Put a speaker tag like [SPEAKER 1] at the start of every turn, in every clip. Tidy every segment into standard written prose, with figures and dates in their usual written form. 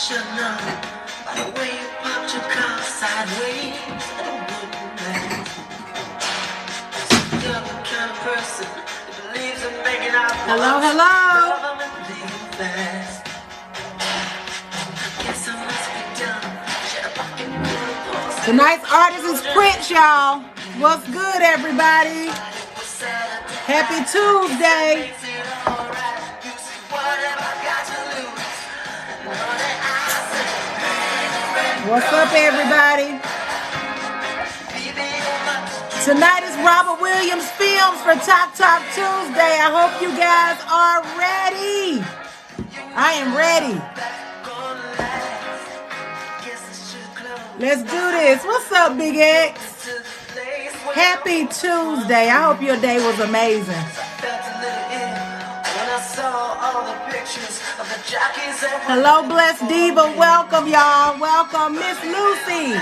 [SPEAKER 1] should know by the way you popped your car sideways. It wouldn't last. You're the kind of person that believes in making out.
[SPEAKER 2] Hello, hello.
[SPEAKER 1] Fast. Guess I must be done.
[SPEAKER 2] Tonight's artist is Prince, y'all. What's good, everybody? Happy Tuesday. What's up, everybody? Tonight is Robert Williams Films for Talk Talk Tuesday. I hope you guys are ready. I am ready. Let's do this. What's up, Big X? Happy Tuesday. I hope your day was amazing. Hello, Blessed Diva. Welcome, y'all. Welcome, Miss Lucy.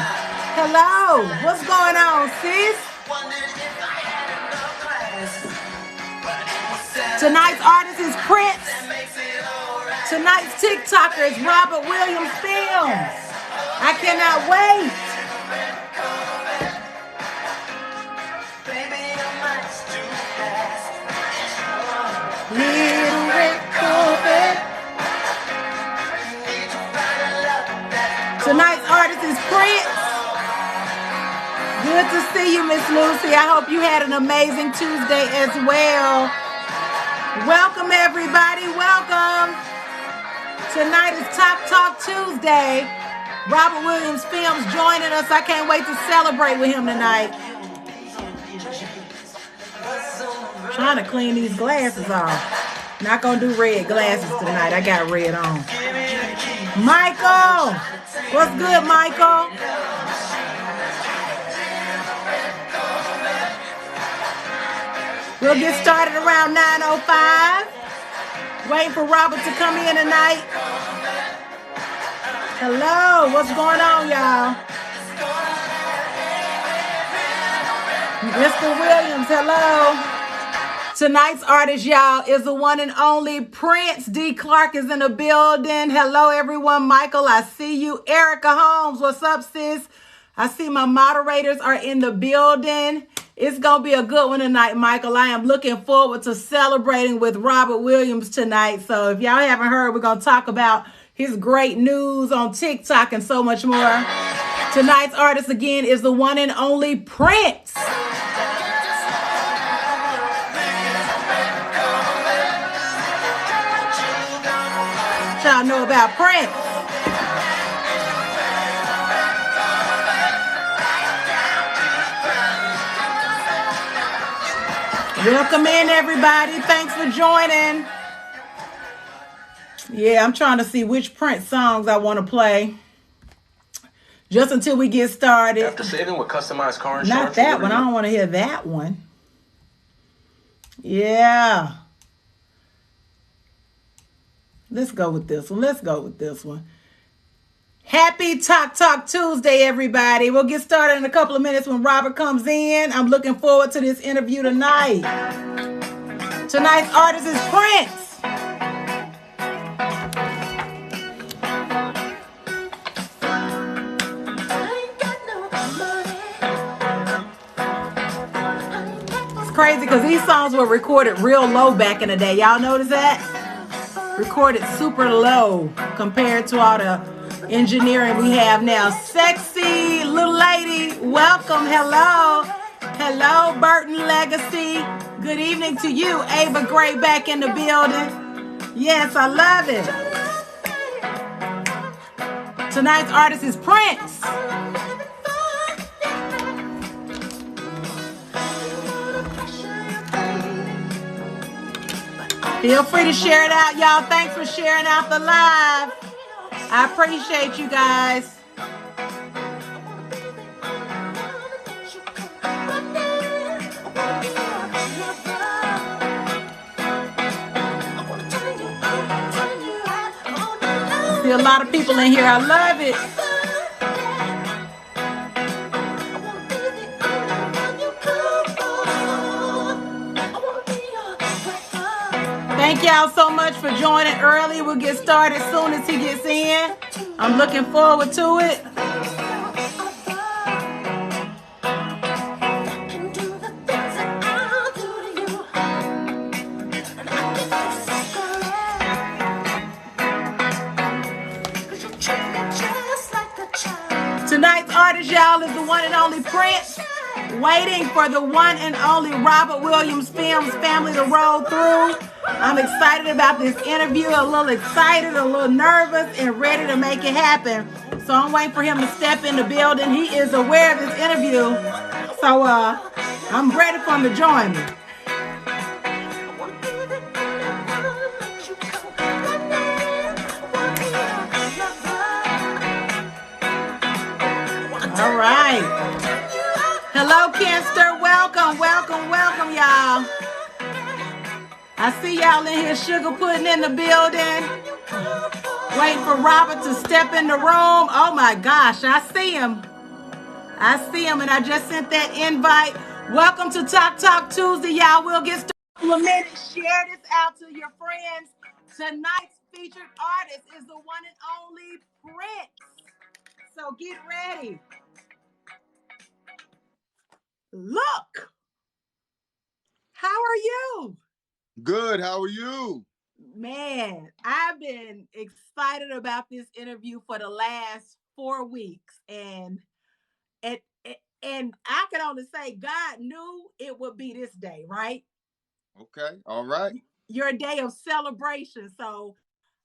[SPEAKER 2] Hello. What's going on, sis? Tonight's artist is Prince. Tonight's TikToker is Robert Williams Films. I cannot wait. Little red carpet. Tonight's artist is Prince. Good to see you, Miss Lucy. I hope you had an amazing Tuesday as well. Welcome, everybody. Welcome. Tonight is Talk Talk Tuesday. Robert Williams Films joining us. I can't wait to celebrate with him tonight. Trying to clean these glasses off. Not gonna do red glasses tonight. I got red on. Michael! What's good, Michael? We'll get started around 9:05. Waiting for Robert to come in tonight. Hello, what's going on, y'all? Mr. Williams, hello. Tonight's artist, y'all, is the one and only Prince. D. Clark is in the building. Hello, everyone. Michael, I see you. Erica Holmes, what's up, sis? I see my moderators are in the building. It's going to be a good one tonight, Michael. I am looking forward to celebrating with Robert Williams tonight. So if y'all haven't heard, we're going to talk about his great news on TikTok and so much more. Tonight's artist, again, is the one and only Prince. What y'all know about Prince? Welcome in, everybody. Thanks for joining. Yeah, I'm trying to see which Prince songs I want to play. Just until we get started.
[SPEAKER 3] After saving with customized car insurance.
[SPEAKER 2] Not that one. I don't want to hear that one. Yeah. Let's go with this one. Let's go with this one. Happy Talk Talk Tuesday, everybody. We'll get started in a couple of minutes when Robert comes in. I'm looking forward to this interview tonight. Tonight's artist is Prince. It's crazy because these songs were recorded real low back in the day. Y'all notice that? Recorded super low compared to all the engineering we have now. Sexy little lady, welcome. Hello. Hello, Burton Legacy. Good evening to you. Ava Gray back in the building. Yes, I love it. Tonight's artist is Prince. Feel free to share it out, y'all. Thanks for sharing out the live. I appreciate you guys. See a lot of people in here. I love it. Thank y'all so much for joining early. We'll get started as soon as he gets in. I'm looking forward to it. Tonight's artist, y'all, is the one and only Prince. Waiting for the one and only Robert Williams Films family to roll through. I'm excited about this interview, a little excited, a little nervous, and ready to make it happen. So I'm waiting for him to step in the building. He is aware of this interview. So I'm ready for him to join me. All right. Hello, Kenster. Welcome, welcome, welcome, y'all. I see y'all in here sugar pudding in the building. Waiting for Robert to step in the room. Oh my gosh, I see him. I see him, and I just sent that invite. Welcome to Talk Tuesday, y'all. We'll get started in a minute. Share this out to your friends. Tonight's featured artist is the one and only Prince. So get ready. Look. How are you?
[SPEAKER 4] Good. How are you?
[SPEAKER 2] Man, I've been excited about this interview for the last 4 weeks, and I can only say God knew it would be this day, right?
[SPEAKER 4] Okay. All right.
[SPEAKER 2] Your day of celebration. So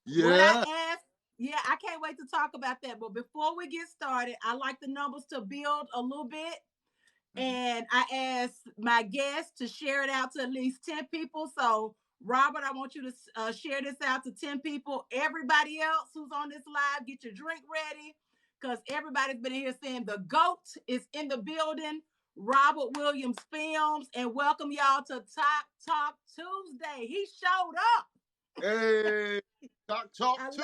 [SPEAKER 4] yeah,
[SPEAKER 2] what I asked, I can't wait to talk about that. But before we get started, I like the numbers to build a little bit. And I asked my guests to share it out to at least 10 people. So, Robert, I want you to share this out to 10 people. Everybody else who's on this live, get your drink ready, because everybody's been in here saying the GOAT is in the building, Robert Williams Films, and welcome y'all to Talk Tuesday. He showed up.
[SPEAKER 4] Hey, Talk Tuesday.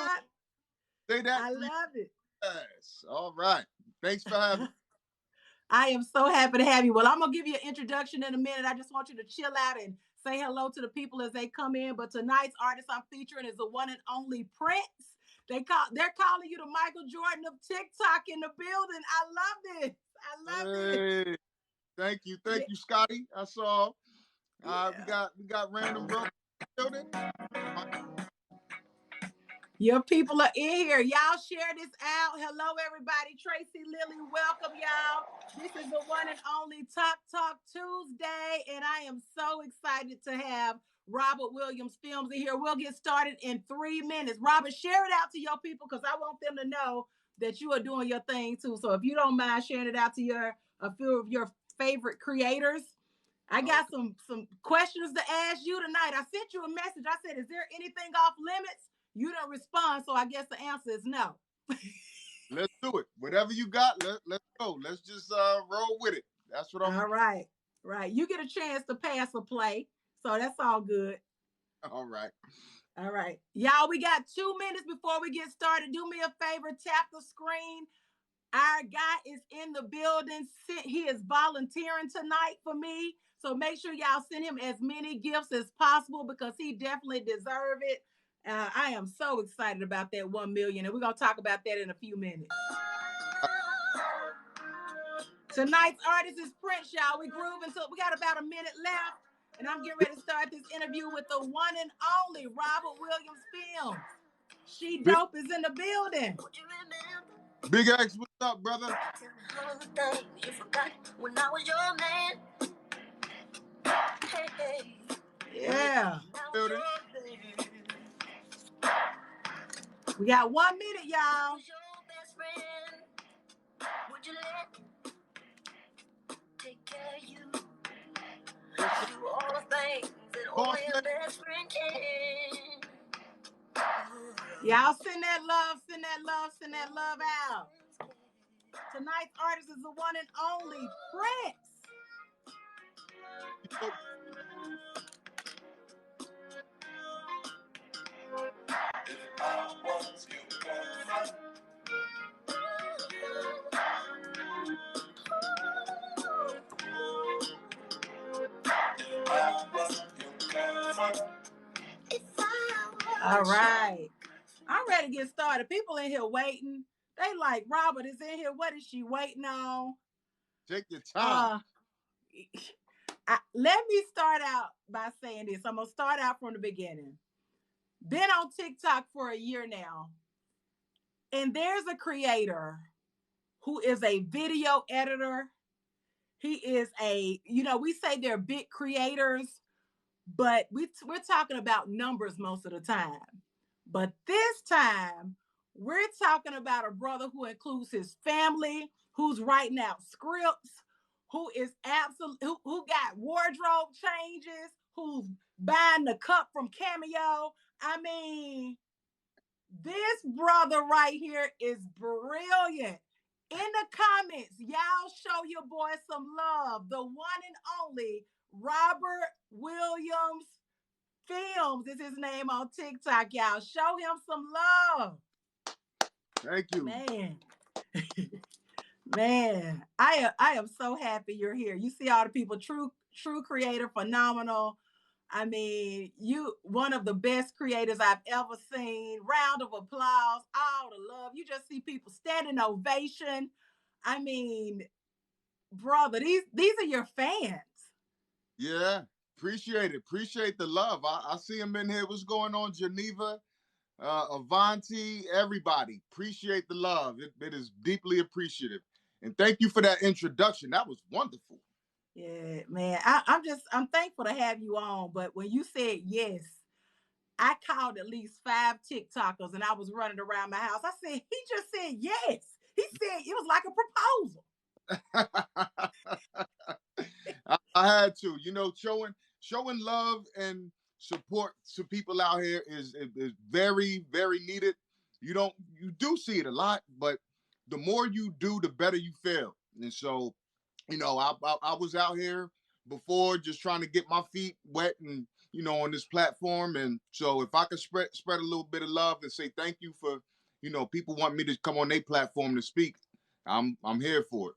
[SPEAKER 4] Say that.
[SPEAKER 2] I love it.
[SPEAKER 4] Yes. All right. Thanks for having me.
[SPEAKER 2] I am so happy to have you. Well, I'm going to give you an introduction in a minute. I just want you to chill out and say hello to the people as they come in. But tonight's artist I'm featuring is the one and only Prince. They're calling you the Michael Jordan of TikTok in the building. I love this. I love it.
[SPEAKER 4] Thank you, Scotty. I saw. We got random bro building.
[SPEAKER 2] Your people are in here. Y'all share this out. Hello, everybody. Tracy Lily, welcome, y'all. This is the one and only Talk Tuesday, and I am so excited to have Robert Williams Films in here. We'll get started in 3 minutes. Robert, share it out to your people because I want them to know that you are doing your thing too. So if you don't mind sharing it out to a few of your favorite creators. I got some questions to ask you tonight. I sent you a message. I said, is there anything off limits? You don't respond, so I guess the answer is no.
[SPEAKER 4] Let's do it. Whatever you got, let's go. Let's just roll with it. That's what I'm.
[SPEAKER 2] All right. Right. You get a chance to pass or play, so that's all good.
[SPEAKER 4] All right.
[SPEAKER 2] All right. Y'all, we got 2 minutes before we get started. Do me a favor, tap the screen. Our guy is in the building. He is volunteering tonight for me. So make sure y'all send him as many gifts as possible because he definitely deserves it. I am so excited about that 1 million, and we're going to talk about that in a few minutes. Tonight's artist is Prince, y'all. We got about a minute left, and I'm getting ready to start this interview with the one and only Robert Williams Films. She Dope is in the building.
[SPEAKER 4] Big X, what's up, brother?
[SPEAKER 1] You forgot when I was your man. Hey.
[SPEAKER 2] Yeah. We got 1 minute, y'all.
[SPEAKER 1] Would you let take care of you? Do all the things that only a best friend can.
[SPEAKER 2] Y'all send that love out. Tonight's artist is the one and only Prince. All right. I'm ready to get started. People in here waiting. They like, Robert is in here. What is she waiting on?
[SPEAKER 4] Take your time.
[SPEAKER 2] Uh, let me start out by saying this. I'm gonna start out from the beginning. Been on TikTok for a year now, and there's a creator who is a video editor. He is we say they're big creators, but we're talking about numbers most of the time. But this time, we're talking about a brother who includes his family, who's writing out scripts, who is who got wardrobe changes, who's buying the cup from Cameo. I mean, this brother right here is brilliant. In the comments, y'all show your boy some love. The one and only Robert Williams Films is his name on TikTok, y'all. Show him some love.
[SPEAKER 4] Thank you.
[SPEAKER 2] Man, I am so happy you're here. You see all the people, true creator, phenomenal. I mean, you one of the best creators I've ever seen. Round of applause, all the love. You just see people standing ovation. I mean, brother, these are your fans.
[SPEAKER 4] Yeah, appreciate it. Appreciate the love. I see him in here. What's going on, Geneva? Avanti, everybody. Appreciate the love. It is deeply appreciative. And thank you for that introduction. That was wonderful.
[SPEAKER 2] Yeah, man. I'm thankful to have you on. But when you said yes, I called at least 5 TikTokers and I was running around my house. I said, he just said yes. He said it was like a proposal.
[SPEAKER 4] I had to, showing love and support to people out here is very, very needed. You do see it a lot, but the more you do, the better you feel. And so, I was out here before just trying to get my feet wet and on this platform. And so if I could spread a little bit of love and say thank you for, people want me to come on their platform to speak, I'm here for it.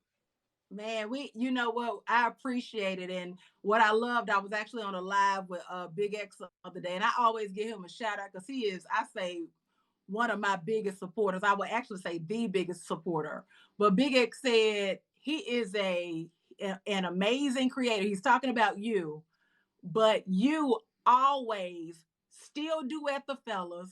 [SPEAKER 2] Man, you know what? I appreciate it. And what I loved, I was actually on a live with Big X the other day, and I always give him a shout out because he is, I say, one of my biggest supporters. I would actually say the biggest supporter. But Big X said he is an amazing creator. He's talking about you, but you always still do at the fellas,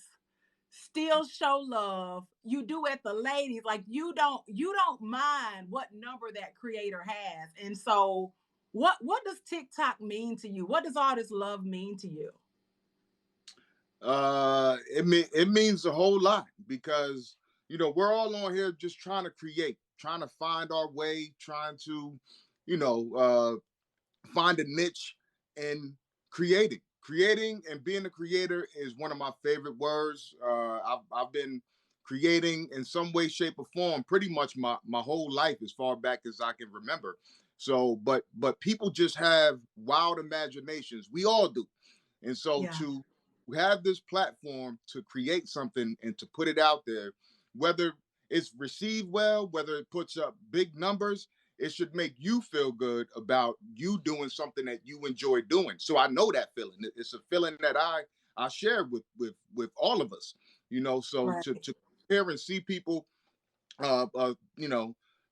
[SPEAKER 2] still show love. You do at the ladies. Like you don't mind what number that creator has. And so what does TikTok mean to you? What does all this love mean to you?
[SPEAKER 4] It means a whole lot because we're all on here just trying to create, trying to find our way, trying to find a niche in creating and being a creator is one of my favorite words. I've been creating in some way, shape, or form pretty much my whole life as far back as I can remember. So but people just have wild imaginations. We all do. And so to have this platform to create something and to put it out there, whether it's received well, whether it puts up big numbers, it should make you feel good about you doing something that you enjoy doing. So I know that feeling. It's a feeling that I share with all of us. So
[SPEAKER 2] right.
[SPEAKER 4] to hear and see people,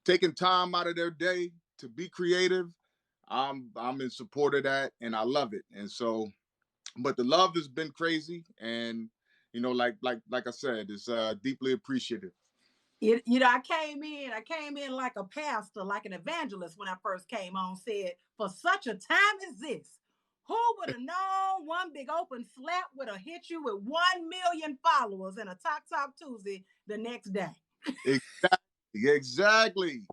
[SPEAKER 4] taking time out of their day to be creative, I'm in support of that, and I love it. And so, but the love has been crazy, and like I said, it's deeply appreciative.
[SPEAKER 2] I came in like a pastor, like an evangelist when I first came on, said, for such a time as this, who would have known one big open slap would have hit you with 1 million followers in a Talk Tuesday the next day?
[SPEAKER 4] Exactly.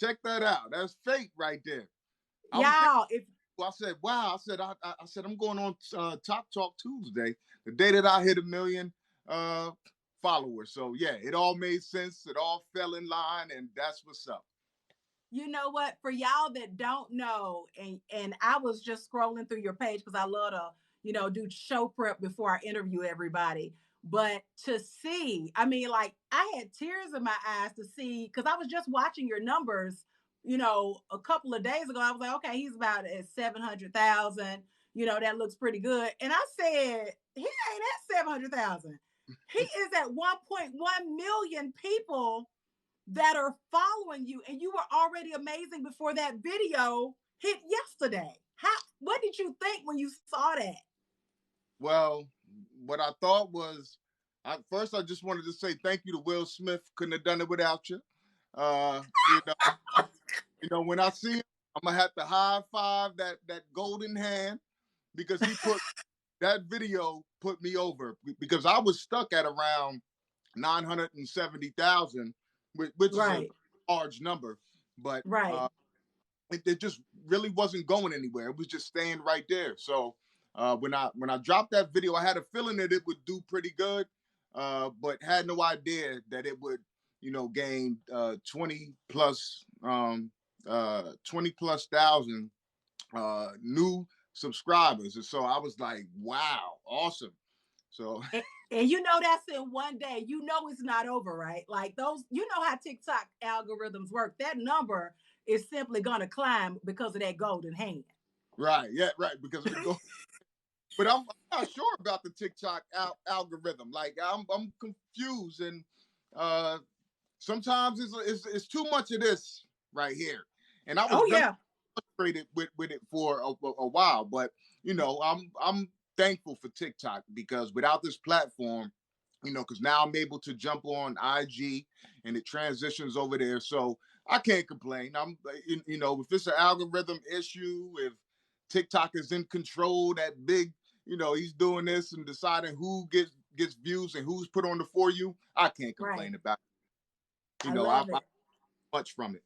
[SPEAKER 4] Check that out. That's fate right there.
[SPEAKER 2] Y'all,
[SPEAKER 4] I said, wow. I said, I'm going on Talk Tuesday, the day that I hit 1 million followers. So yeah, it all made sense. It all fell in line, and that's what's up.
[SPEAKER 2] You know what? For y'all that don't know, and I was just scrolling through your page because I love to, do show prep before I interview everybody. But to see, I mean, like I had tears in my eyes to see because I was just watching your numbers, a couple of days ago. I was like, okay, he's about at 700,000. That looks pretty good. And I said, he ain't at 700,000. He is at 1.1 million people that are following you, and you were already amazing before that video hit yesterday. What did you think when you saw that?
[SPEAKER 4] Well, what I thought was, first I just wanted to say thank you to Will Smith. Couldn't have done it without you. Uh, you when I see him, I'm gonna have to high five that golden hand, because that video put me over, because I was stuck at around 970,000, which is a large number, but it just really wasn't going anywhere. It was just staying right there. So when I dropped that video, I had a feeling that it would do pretty good, but had no idea that it would, gain 20 plus 20 plus thousand new subscribers. And so I was like, wow, awesome. So
[SPEAKER 2] and that's in one day. It's not over, right? Like those, how TikTok algorithms work. That number is simply gonna climb because of that golden hand.
[SPEAKER 4] Right. Yeah. Right. Because of the golden. But I'm not sure about the TikTok algorithm. Like I'm confused, and sometimes it's too much of this right here. And I was frustrated with it for a while, but I'm thankful for TikTok, because without this platform, because now I'm able to jump on IG and it transitions over there. So I can't complain. If it's an algorithm issue, if TikTok is in control, that big, he's doing this and deciding who gets views and who's put on the For You, I can't complain about it. I much from it.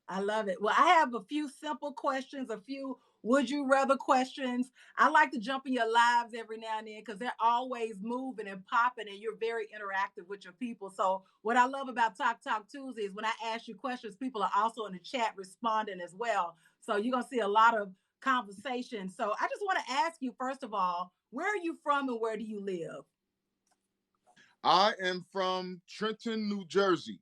[SPEAKER 2] I love it. Well, I have a few simple questions, a few would you rather questions. I like to jump in your lives every now and then because they're always moving and popping, and you're very interactive with your people. So what I love about Talk Tuesday is when I ask you questions, people are also in the chat responding as well. So you're going to see a lot of conversation. So I just want to ask you, first of all, where are you from and where do you live?
[SPEAKER 4] I am from Trenton, New Jersey.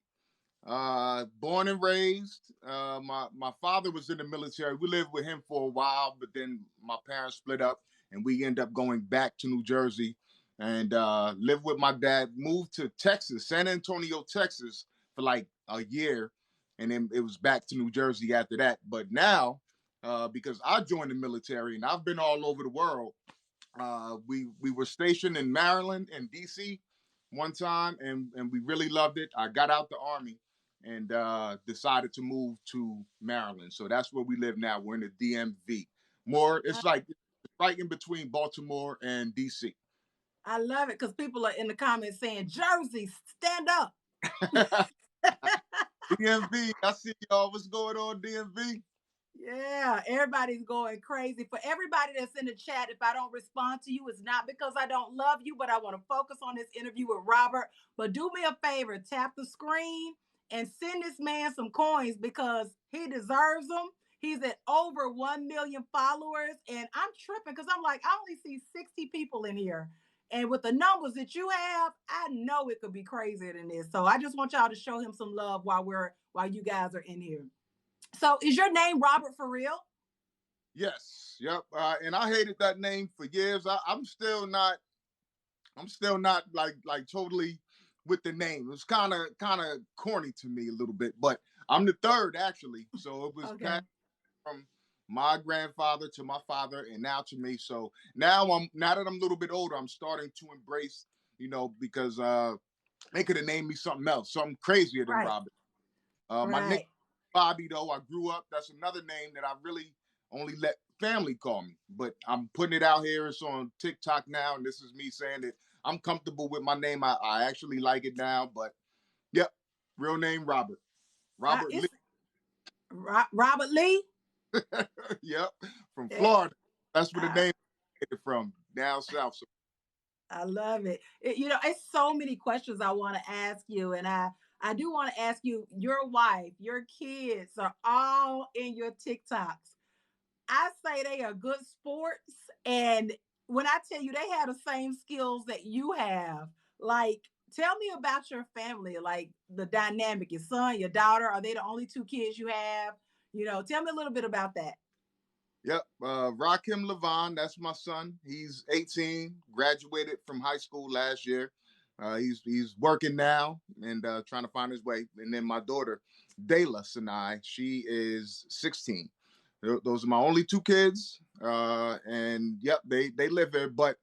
[SPEAKER 4] Born and raised. My father was in the military. We lived with him for a while, but then my parents split up and we ended up going back to New Jersey and lived with my dad. Moved to Texas, San Antonio, Texas for like a year, and then it was back to New Jersey after that. But now, because I joined the military and I've been all over the world, we were stationed in Maryland and DC one time, and we really loved it. I got out the Army and decided to move to Maryland. So that's where we live now. We're in the DMV. It's like right in between Baltimore and DC.
[SPEAKER 2] I love it because people are in the comments saying, Jersey, stand up.
[SPEAKER 4] DMV, I see y'all. What's going on, DMV?
[SPEAKER 2] Yeah, everybody's going crazy. For everybody that's in the chat, if I don't respond to you, it's not because I don't love you, but I want to focus on this interview with Robert. But do me a favor, tap the screen and send this man some coins because he deserves them. He's at over 1 million followers, and I'm tripping because I'm like, I only see 60 people in here. And with the numbers that you have, I know it could be crazier than this. So I just want y'all to show him some love while you guys are in here. So is your name Robert for real?
[SPEAKER 4] Yes. Yep. And I hated that name for years. I'm still not like totally with the name. It was kind of corny to me a little bit, but I'm the third actually. So it was passed from my grandfather to my father and now to me. So now that I'm a little bit older, I'm starting to embrace, because they could have named me something else, something crazier than Robert. My nickname Bobby, though. I grew up. That's another name that I really only let family call me. But I'm putting it out here. It's on TikTok now, and this is me saying that I'm comfortable with my name. I actually like it now. But yep, real name Robert. Robert Lee.
[SPEAKER 2] Robert Lee.
[SPEAKER 4] Yep, from Florida. That's where the name is from, down south. So
[SPEAKER 2] I love it. It's so many questions I want to ask you, and I do want to ask you, your wife, your kids are all in your TikToks. I say they are good sports. And when I tell you they have the same skills that you have, like, tell me about your family, like the dynamic, your son, your daughter, are they the only two kids you have? Tell me a little bit about that.
[SPEAKER 4] Yep. Rakim Levon, that's my son. He's 18, graduated from high school last year. He's working now and trying to find his way. And then my daughter, Dayla Sinai, she is 16. Those are my only two kids. And yep, they live here. But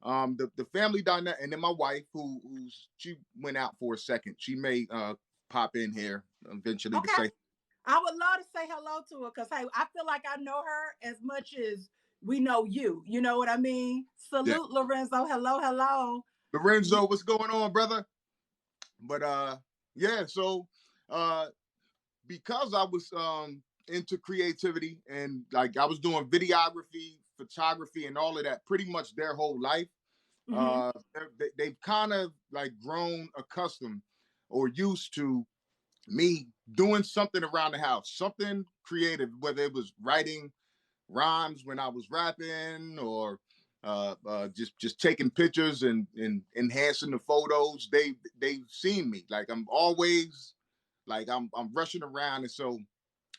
[SPEAKER 4] the family dynamic, and then my wife, who's she went out for a second. She may pop in here eventually
[SPEAKER 2] Okay.
[SPEAKER 4] to say.
[SPEAKER 2] I would love to say hello to her because hey, I feel like I know her as much as we know you. You know what I mean? Salute,
[SPEAKER 4] Yeah.
[SPEAKER 2] Lorenzo. Hello, hello.
[SPEAKER 4] Lorenzo, what's going on, brother? But yeah, so because I was into creativity and like I was doing videography, photography, and all of that pretty much their whole life.
[SPEAKER 2] Mhm.
[SPEAKER 4] They've kind of like grown accustomed or used to me doing something around the house, something creative, whether it was writing rhymes when I was rapping or just taking pictures and enhancing the photos. They've seen me like I'm always like I'm rushing around, and so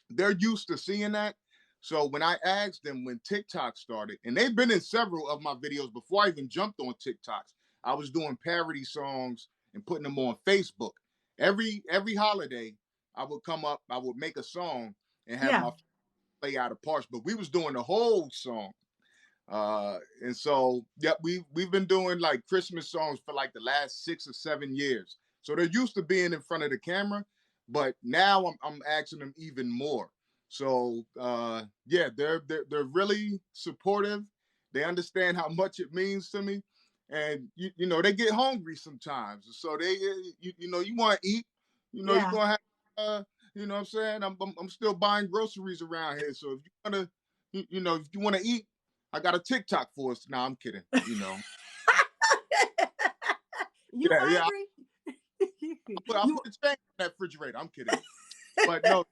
[SPEAKER 4] they're used to seeing that. So when I asked them when TikTok started, and they've been in several of my videos before I even jumped on TikToks, I was doing parody songs and putting them on Facebook. Every holiday, I would come up, I would make a song and have
[SPEAKER 2] Yeah.
[SPEAKER 4] my play out of parts, but we was doing the whole song. And so yeah, we've been doing like Christmas songs for like the last 6 or 7 years. So they're used to being in front of the camera, but now I'm asking them even more. So yeah, they're really supportive. They understand how much it means to me, and you know they get hungry sometimes. So they you know you want to eat, you know you're
[SPEAKER 2] Yeah.
[SPEAKER 4] gonna have you know what I'm saying I'm still buying groceries around here. So if you wanna you know if you want to eat, I got a TikTok for us. Nah, I'm kidding. You know.
[SPEAKER 2] You
[SPEAKER 4] Yeah, yeah.
[SPEAKER 2] hungry?
[SPEAKER 4] I
[SPEAKER 2] You
[SPEAKER 4] put the chain in that refrigerator. I'm kidding. But no,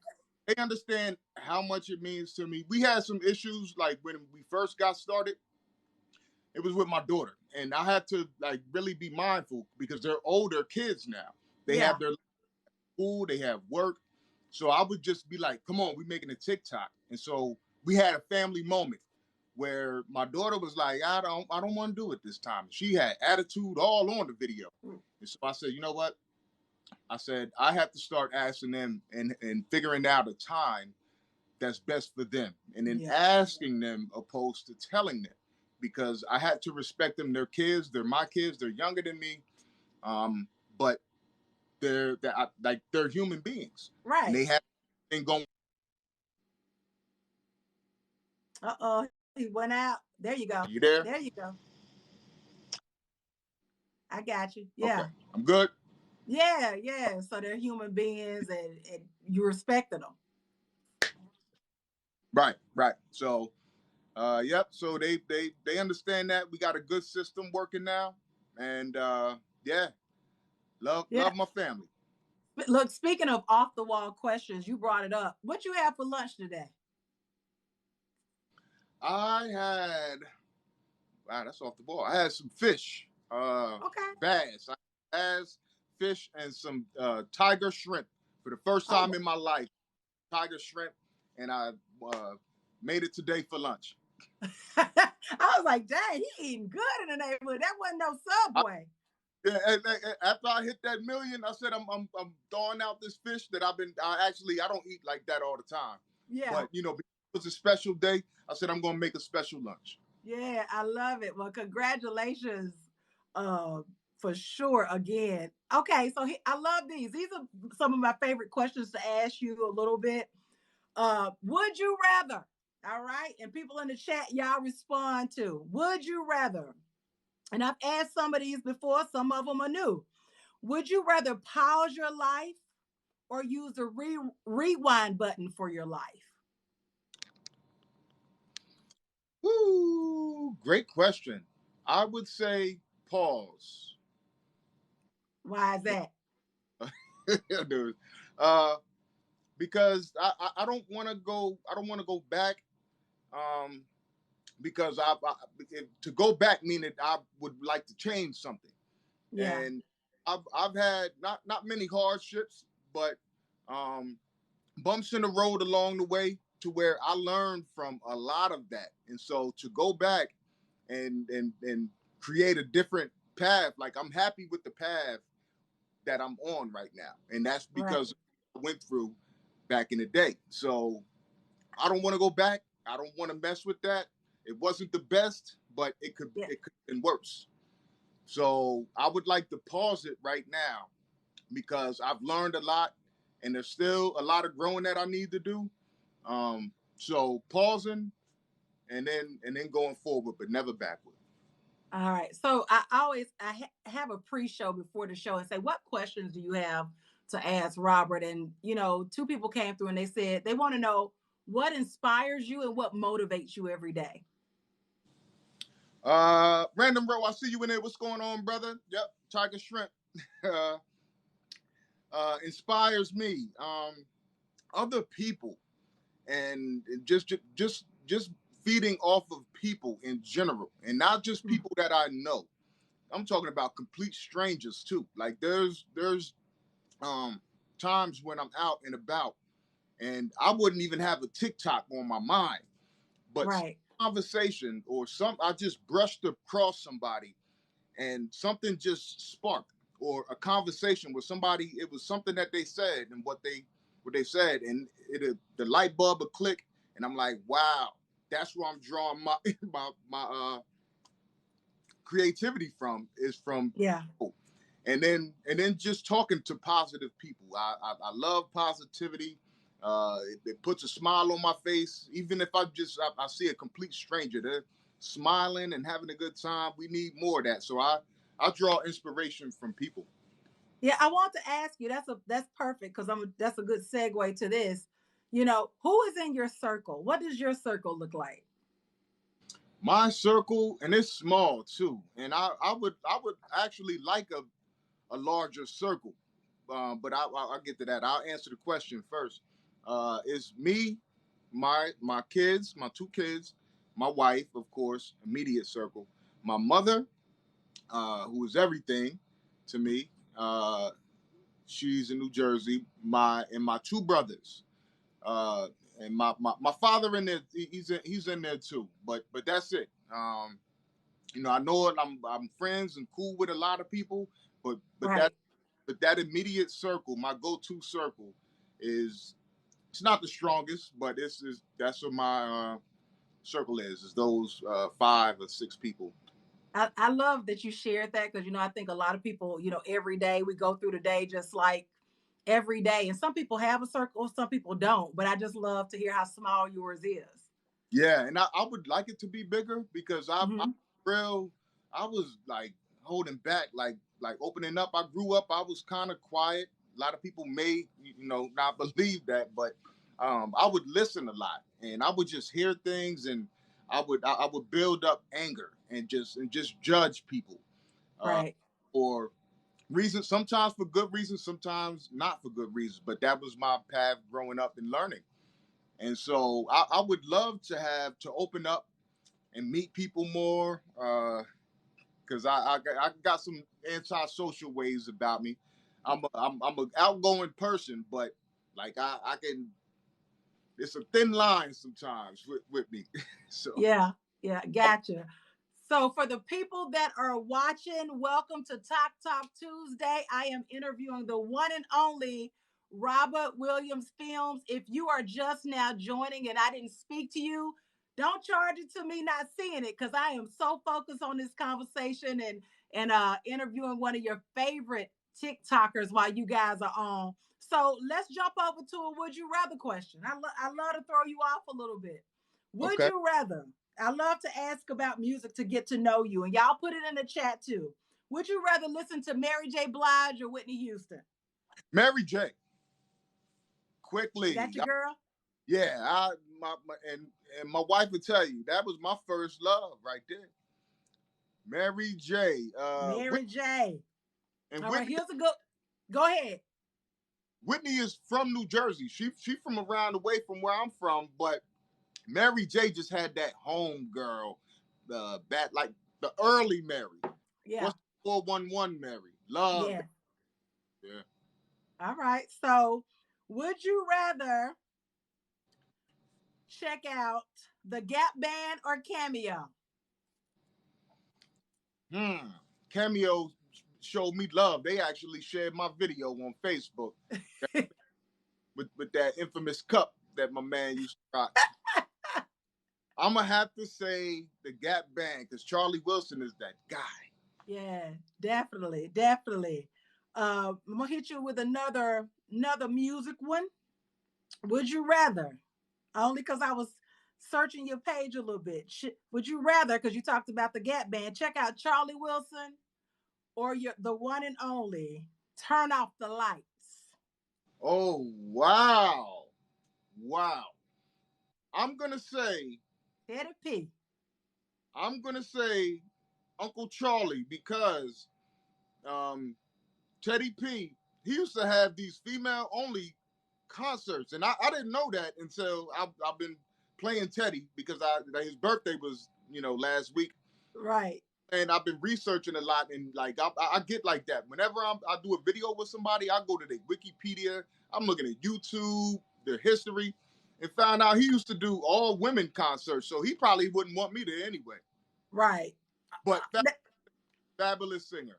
[SPEAKER 4] they understand how much it means to me. We had some issues like when we first got started. It was with my daughter, and I had to like really be mindful because they're older kids now. They
[SPEAKER 2] yeah.
[SPEAKER 4] have their school, they have work. So I would just be like, "Come on, we making a TikTok," and so we had a family moment where my daughter was like, I don't want to do it this time. She had attitude all on the video. And so I said, you know what? I said, I have to start asking them and figuring out a time that's best for them. And then
[SPEAKER 2] Yeah.
[SPEAKER 4] asking them opposed to telling them. Because I had to respect them. They're kids, they're my kids, they're younger than me. But they're human beings. And
[SPEAKER 2] Right.
[SPEAKER 4] they have been going.
[SPEAKER 2] Uh-oh. He went out. There you go.
[SPEAKER 4] You there?
[SPEAKER 2] There you go. I got you.
[SPEAKER 4] Okay.
[SPEAKER 2] Yeah.
[SPEAKER 4] I'm good.
[SPEAKER 2] Yeah, yeah. So they're human beings and you respected them.
[SPEAKER 4] Right, right. So yep. So they understand that we got a good system working now, and yeah,
[SPEAKER 2] Yeah.
[SPEAKER 4] love my family.
[SPEAKER 2] Look, speaking of off the wall questions, you brought it up. What you have for lunch today?
[SPEAKER 4] I had wow, that's off the ball. I had some fish,
[SPEAKER 2] Okay.
[SPEAKER 4] bass, bass, fish, and some tiger shrimp for the first
[SPEAKER 2] Oh,
[SPEAKER 4] time in my life. Tiger shrimp, and I uh, made it today for lunch.
[SPEAKER 2] I was like, dang, he eating good in the neighborhood. That wasn't no Subway.
[SPEAKER 4] Yeah, after I hit that million, I said I'm throwing out this fish that I don't eat like that all the time.
[SPEAKER 2] Yeah.
[SPEAKER 4] But you know, because it was a special day, I said I'm gonna make a special lunch.
[SPEAKER 2] Yeah, I love it. Well, congratulations, uh, for sure. Again, okay. So I love these. These are some of my favorite questions to ask you a little bit. Would you rather? All right, and people in the chat, y'all respond to. Would you rather? And I've asked some of these before. Some of them are new. Would you rather pause your life or use the rewind button for your life?
[SPEAKER 4] Woo! Great question. I would say pause.
[SPEAKER 2] Why is that?
[SPEAKER 4] Dude. Uh, because I don't want to go. I don't want to go back. Um, because to go back meaning I would like to change something.
[SPEAKER 2] Yeah.
[SPEAKER 4] And I've had not many hardships, but um, bumps in the road along the way to where I learned from a lot of that. And so to go back and create a different path. Like, I'm happy with the path that I'm on right now, and that's because I went through back in the day. So I don't want to go back. I don't want to mess with that. It wasn't the best, but it could have been worse. So I would like to pause it right now because I've learned a lot, and there's still a lot of growing that I need to do. So pausing and then going forward, but never backward.
[SPEAKER 2] All right. So have a pre-show before the show and say, what questions do you have to ask Robert? And, two people came through and they said they want to know what inspires you and what motivates you every day.
[SPEAKER 4] Random Bro, I see you in there. What's going on, brother? Yep, Tiger Shrimp. Inspires me. Other people, and just feeding off of people in general, and not just people that I know. I'm talking about complete strangers too. Like there's times when I'm out and about, and I wouldn't even have a TikTok on my mind, but conversation or I just brushed across somebody, and something just sparked, or a conversation with somebody. It was something that they said and what they said, and the light bulb would click, and I'm like, wow, that's where I'm drawing my my creativity from people. And then just talking to positive people. I love positivity. It puts a smile on my face, even if I see a complete stranger. They're smiling and having a good time. We need more of that. So I draw inspiration from people.
[SPEAKER 2] Yeah, I want to ask you. That's perfect because that's a good segue to this. Who is in your circle? What does your circle look like?
[SPEAKER 4] My circle, and it's small too. And I would actually like a larger circle, but I'll get to that. I'll answer the question first. It's me, my kids, my 2 kids, my wife, of course, immediate circle, my mother, who is everything to me. She's in New Jersey. My 2 brothers, and my father in there. He's in there too. But that's it. I know it. I'm friends and cool with a lot of people, but that immediate circle, my go-to circle, it's not the strongest, but that's what my circle is those 5 or 6 people.
[SPEAKER 2] I love that you shared that because I think a lot of people, every day we go through the day just like every day, and some people have a circle, some people don't. But I just love to hear how small yours is.
[SPEAKER 4] Yeah, and I would like it to be bigger because I was like holding back, like opening up. I grew up, I was kind of quiet. A lot of people may not believe that, but I would listen a lot, and I would just hear things, and I would build up anger and just judge people, for reasons, sometimes for good reasons, sometimes not for good reasons. But that was my path growing up and learning. And so I would love to open up and meet people more, because I got some antisocial ways about me. I'm an outgoing person, but like I can. It's a thin line sometimes with me. So
[SPEAKER 2] yeah, gotcha. So for the people that are watching, welcome to Talk Tuesday. I am interviewing the one and only Robert Williams Films. If you are just now joining and I didn't speak to you, don't charge it to me not seeing it because I am so focused on this conversation and interviewing one of your favorite TikTokers while you guys are on. So let's jump over to a would you rather question. I love to throw you off a little bit. Would you rather? I love to ask about music to get to know you, and y'all put it in the chat too. Would you rather listen to Mary J. Blige or Whitney Houston?
[SPEAKER 4] Mary J. Quickly.
[SPEAKER 2] That's your girl?
[SPEAKER 4] Yeah, and my wife would tell you that was my first love right there. Mary J.
[SPEAKER 2] Mary J.
[SPEAKER 4] And
[SPEAKER 2] all right, here's a good. Go ahead.
[SPEAKER 4] Whitney is from New Jersey. She from around the way from where I'm from, but Mary J. just had that home girl, like the early Mary.
[SPEAKER 2] Yeah.
[SPEAKER 4] What's 411 Mary? Love.
[SPEAKER 2] Yeah.
[SPEAKER 4] Yeah.
[SPEAKER 2] All right. So, would you rather check out the Gap Band or Cameo?
[SPEAKER 4] Cameo showed me love. They actually shared my video on Facebook with that infamous cup that my man used to rock. I'm gonna have to say the Gap Band because Charlie Wilson is that guy.
[SPEAKER 2] Yeah, definitely, definitely. I'm gonna hit you with another music one. Would you rather? Only because I was searching your page a little bit. Would you rather? Because you talked about the Gap Band. Check out Charlie Wilson or the one and only. Turn off the lights.
[SPEAKER 4] Oh wow, wow. I'm gonna say
[SPEAKER 2] Teddy P.
[SPEAKER 4] I'm gonna say Uncle Charlie because Teddy P, he used to have these female only concerts, and I didn't know that until I've been playing Teddy because his birthday was last week,
[SPEAKER 2] Right.
[SPEAKER 4] and I've been researching a lot, and like I get like that whenever I do a video with somebody, I go to the Wikipedia, I'm looking at YouTube, their history, and found out he used to do all women concerts, so he probably wouldn't want me there anyway.
[SPEAKER 2] Right.
[SPEAKER 4] But fabulous singer.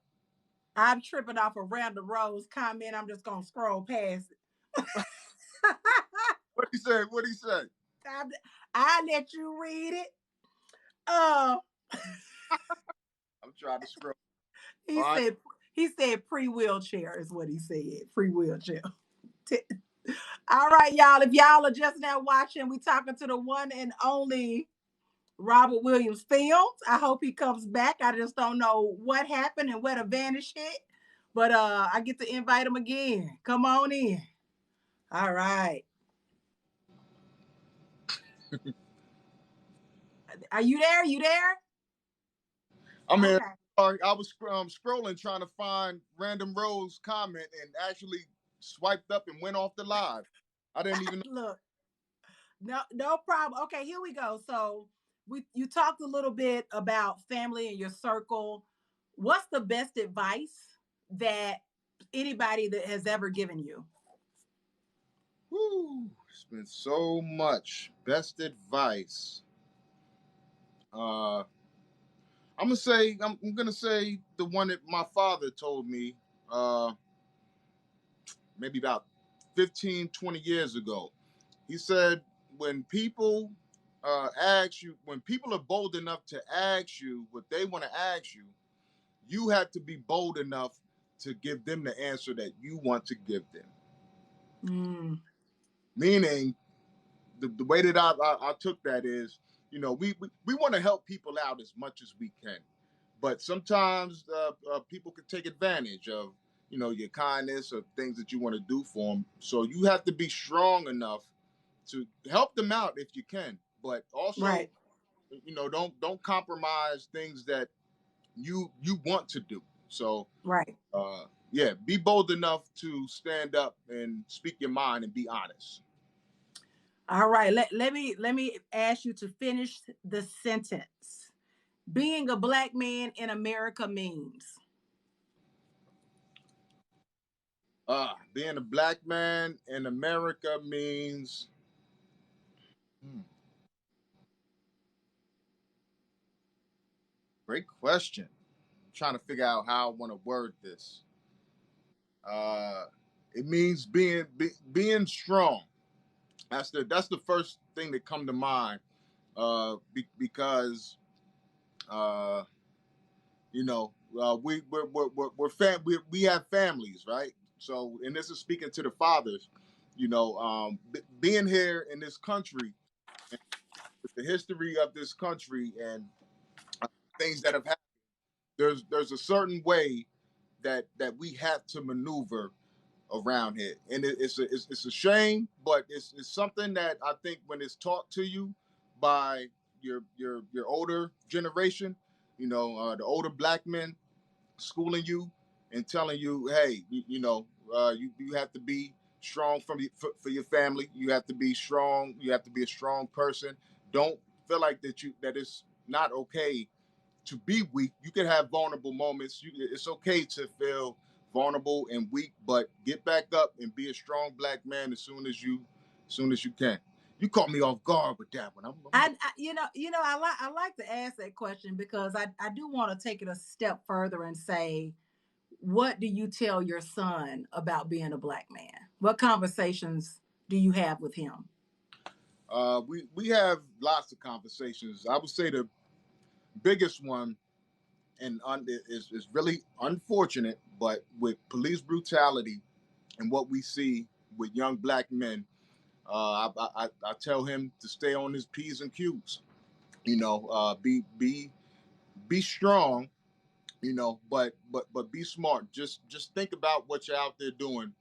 [SPEAKER 2] I'm tripping off a Randall Rose comment. I'm just gonna scroll past it.
[SPEAKER 4] What he say? What he say?
[SPEAKER 2] I let you read it.
[SPEAKER 4] I'm trying to scroll.
[SPEAKER 2] He said pre-wheelchair is what he said. Pre-wheelchair. All right, y'all. If y'all are just now watching, we talking to the one and only Robert Williams Films. I hope he comes back. I just don't know what happened and where the vanish hit. But I get to invite him again. Come on in. All right. Are you there? You there?
[SPEAKER 4] I'm okay. Sorry, I was scrolling trying to find Random Rose comment and actually swiped up and went off the live. I didn't even
[SPEAKER 2] look. No problem. Okay, here we go. So you talked a little bit about family and your circle. What's the best advice that anybody that has ever given you?
[SPEAKER 4] Woo, it's been so much. Best advice. I'm gonna say the one that my father told me maybe about 15, 20 years ago. He said when people when people are bold enough to ask you what they want to ask you, you have to be bold enough to give them the answer that you want to give them. Meaning, the way that I took that is, we want to help people out as much as we can, but sometimes people can take advantage of, your kindness or things that you want to do for them. So you have to be strong enough to help them out if you can, but also,
[SPEAKER 2] right.
[SPEAKER 4] Don't compromise things that you want to do. So,
[SPEAKER 2] right.
[SPEAKER 4] Yeah, be bold enough to stand up and speak your mind and be honest.
[SPEAKER 2] All right, let me ask you to finish the sentence. Being a Black man in America means.
[SPEAKER 4] Being a Black man in America means. Great question. I'm trying to figure out how I want to word this. It means being strong. That's the first thing that come to mind. Because we have families, right? So, and this is speaking to the fathers. Being here in this country, with the history of this country and things that have happened, there's a certain way that we have to maneuver around here, and it's a shame, but it's something that I think when it's taught to you by your older generation, the older Black men schooling you and telling you, hey, you have to be strong for your family. You have to be strong. You have to be a strong person. Don't feel like that it's not okay to be weak. You can have vulnerable moments. It's okay to feel vulnerable and weak, but get back up and be a strong Black man as soon as you can. You caught me off guard with that one.
[SPEAKER 2] I like to ask that question because I do want to take it a step further and say, what do you tell your son about being a Black man? What conversations do you have with him?
[SPEAKER 4] We have lots of conversations. I would say the biggest one, and is really unfortunate, but with police brutality and what we see with young Black men, I tell him to stay on his P's and Q's. Be strong, but be smart. Just think about what you're out there doing,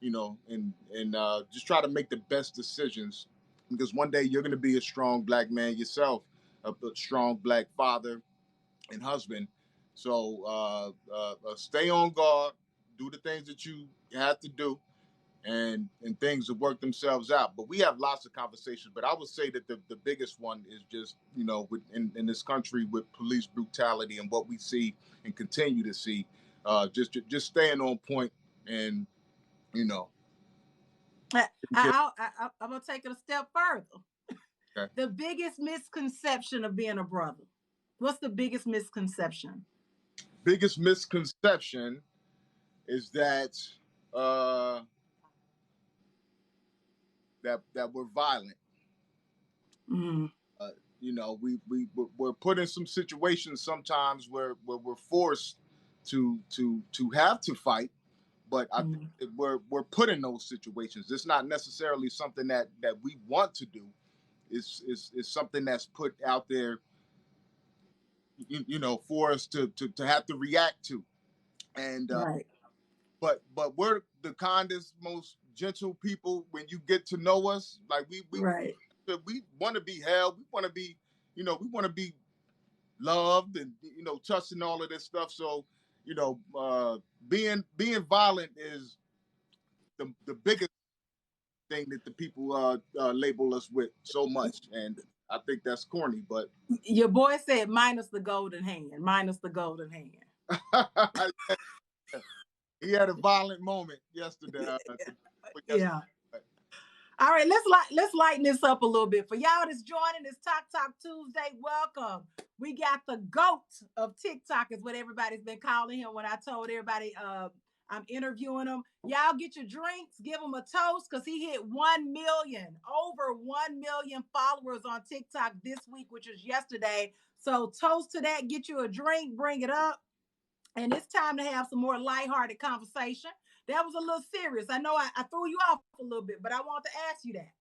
[SPEAKER 4] and just try to make the best decisions, because one day you're going to be a strong Black man yourself, a strong Black father and husband. So stay on guard, do the things that you have to do, and things will work themselves out. But we have lots of conversations. But I would say that the biggest one is just, in this country with police brutality and what we see and continue to see, just staying on point and,
[SPEAKER 2] I'm going to take it a step further.
[SPEAKER 4] Okay.
[SPEAKER 2] The biggest misconception of being a brother. What's the biggest misconception?
[SPEAKER 4] Biggest misconception is that that we're violent.
[SPEAKER 2] Mm-hmm.
[SPEAKER 4] We're put in some situations sometimes where we're forced to have to fight, but I think that we're put in those situations. It's not necessarily something that we want to do. It's something that's put out there, for us to have to react to. And
[SPEAKER 2] right.
[SPEAKER 4] But we're the kindest, most gentle people when you get to know us. Like we
[SPEAKER 2] right.
[SPEAKER 4] We want to be held. We want to be, we want to be loved and, touched and all of this stuff. So, being violent is the biggest thing that the people label us with so much. And I think that's corny, but.
[SPEAKER 2] Your boy said minus the golden hand, minus the golden hand.
[SPEAKER 4] He had a violent moment yesterday.
[SPEAKER 2] Yeah. All right, let's lighten this up a little bit. For y'all that's joining this Talk Tuesday, welcome. We got the GOAT of TikTok is what everybody's been calling him. When I told everybody I'm interviewing him, y'all get your drinks, give him a toast, because he hit 1 million, over 1 million followers on TikTok this week, which was yesterday. So toast to that, get you a drink, bring it up. And it's time to have some more lighthearted conversation. That was a little serious. I know I threw you off a little bit, but I want to ask you that.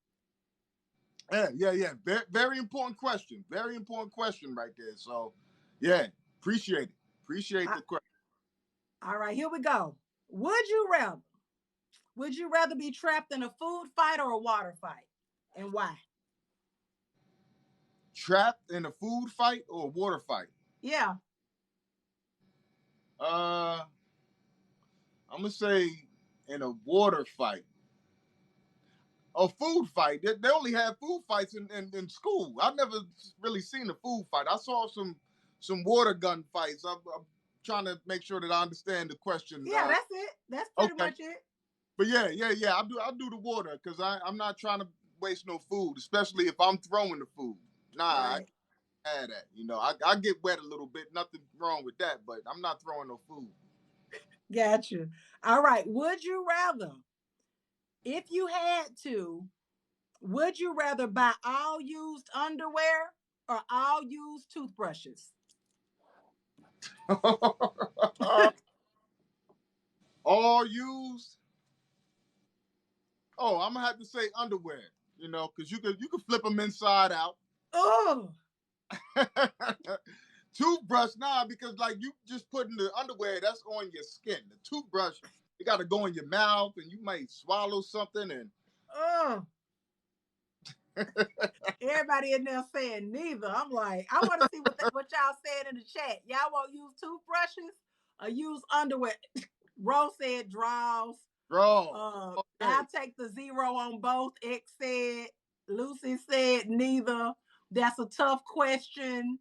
[SPEAKER 4] Yeah. Very, very important question. Very important question right there. So, yeah, appreciate it. Appreciate the question.
[SPEAKER 2] All right, here we go. Would you rather be trapped in a food fight or a water fight? And why?
[SPEAKER 4] Trapped in a food fight or a water fight?
[SPEAKER 2] Yeah.
[SPEAKER 4] I'm gonna say in a water fight. A food fight. They only have food fights in school. I've never really seen a food fight. I saw some water gun fights. I'm trying to make sure that I understand the question.
[SPEAKER 2] Yeah, that's it. That's pretty much it.
[SPEAKER 4] But yeah. I'll do the water, because I'm not trying to waste no food, especially if I'm throwing the food. Nah, right. I can't have that. I get wet a little bit. Nothing wrong with that, but I'm not throwing no food.
[SPEAKER 2] Gotcha. All right. Would you rather, if you had to, would you rather buy all used underwear or all used toothbrushes?
[SPEAKER 4] All used? Oh, I'm gonna have to say underwear, because you could flip them inside out.
[SPEAKER 2] Oh.
[SPEAKER 4] Toothbrush, nah, because like you just putting the underwear, that's on your skin. The toothbrush, you got to go in your mouth, and you might swallow something. And
[SPEAKER 2] everybody in there saying neither. I'm like, I want to see what y'all said in the chat. Y'all want to use toothbrushes or use underwear? Rose said draws.
[SPEAKER 4] Okay.
[SPEAKER 2] I'll take the 0 on both. X said, Lucy said neither. That's a tough question.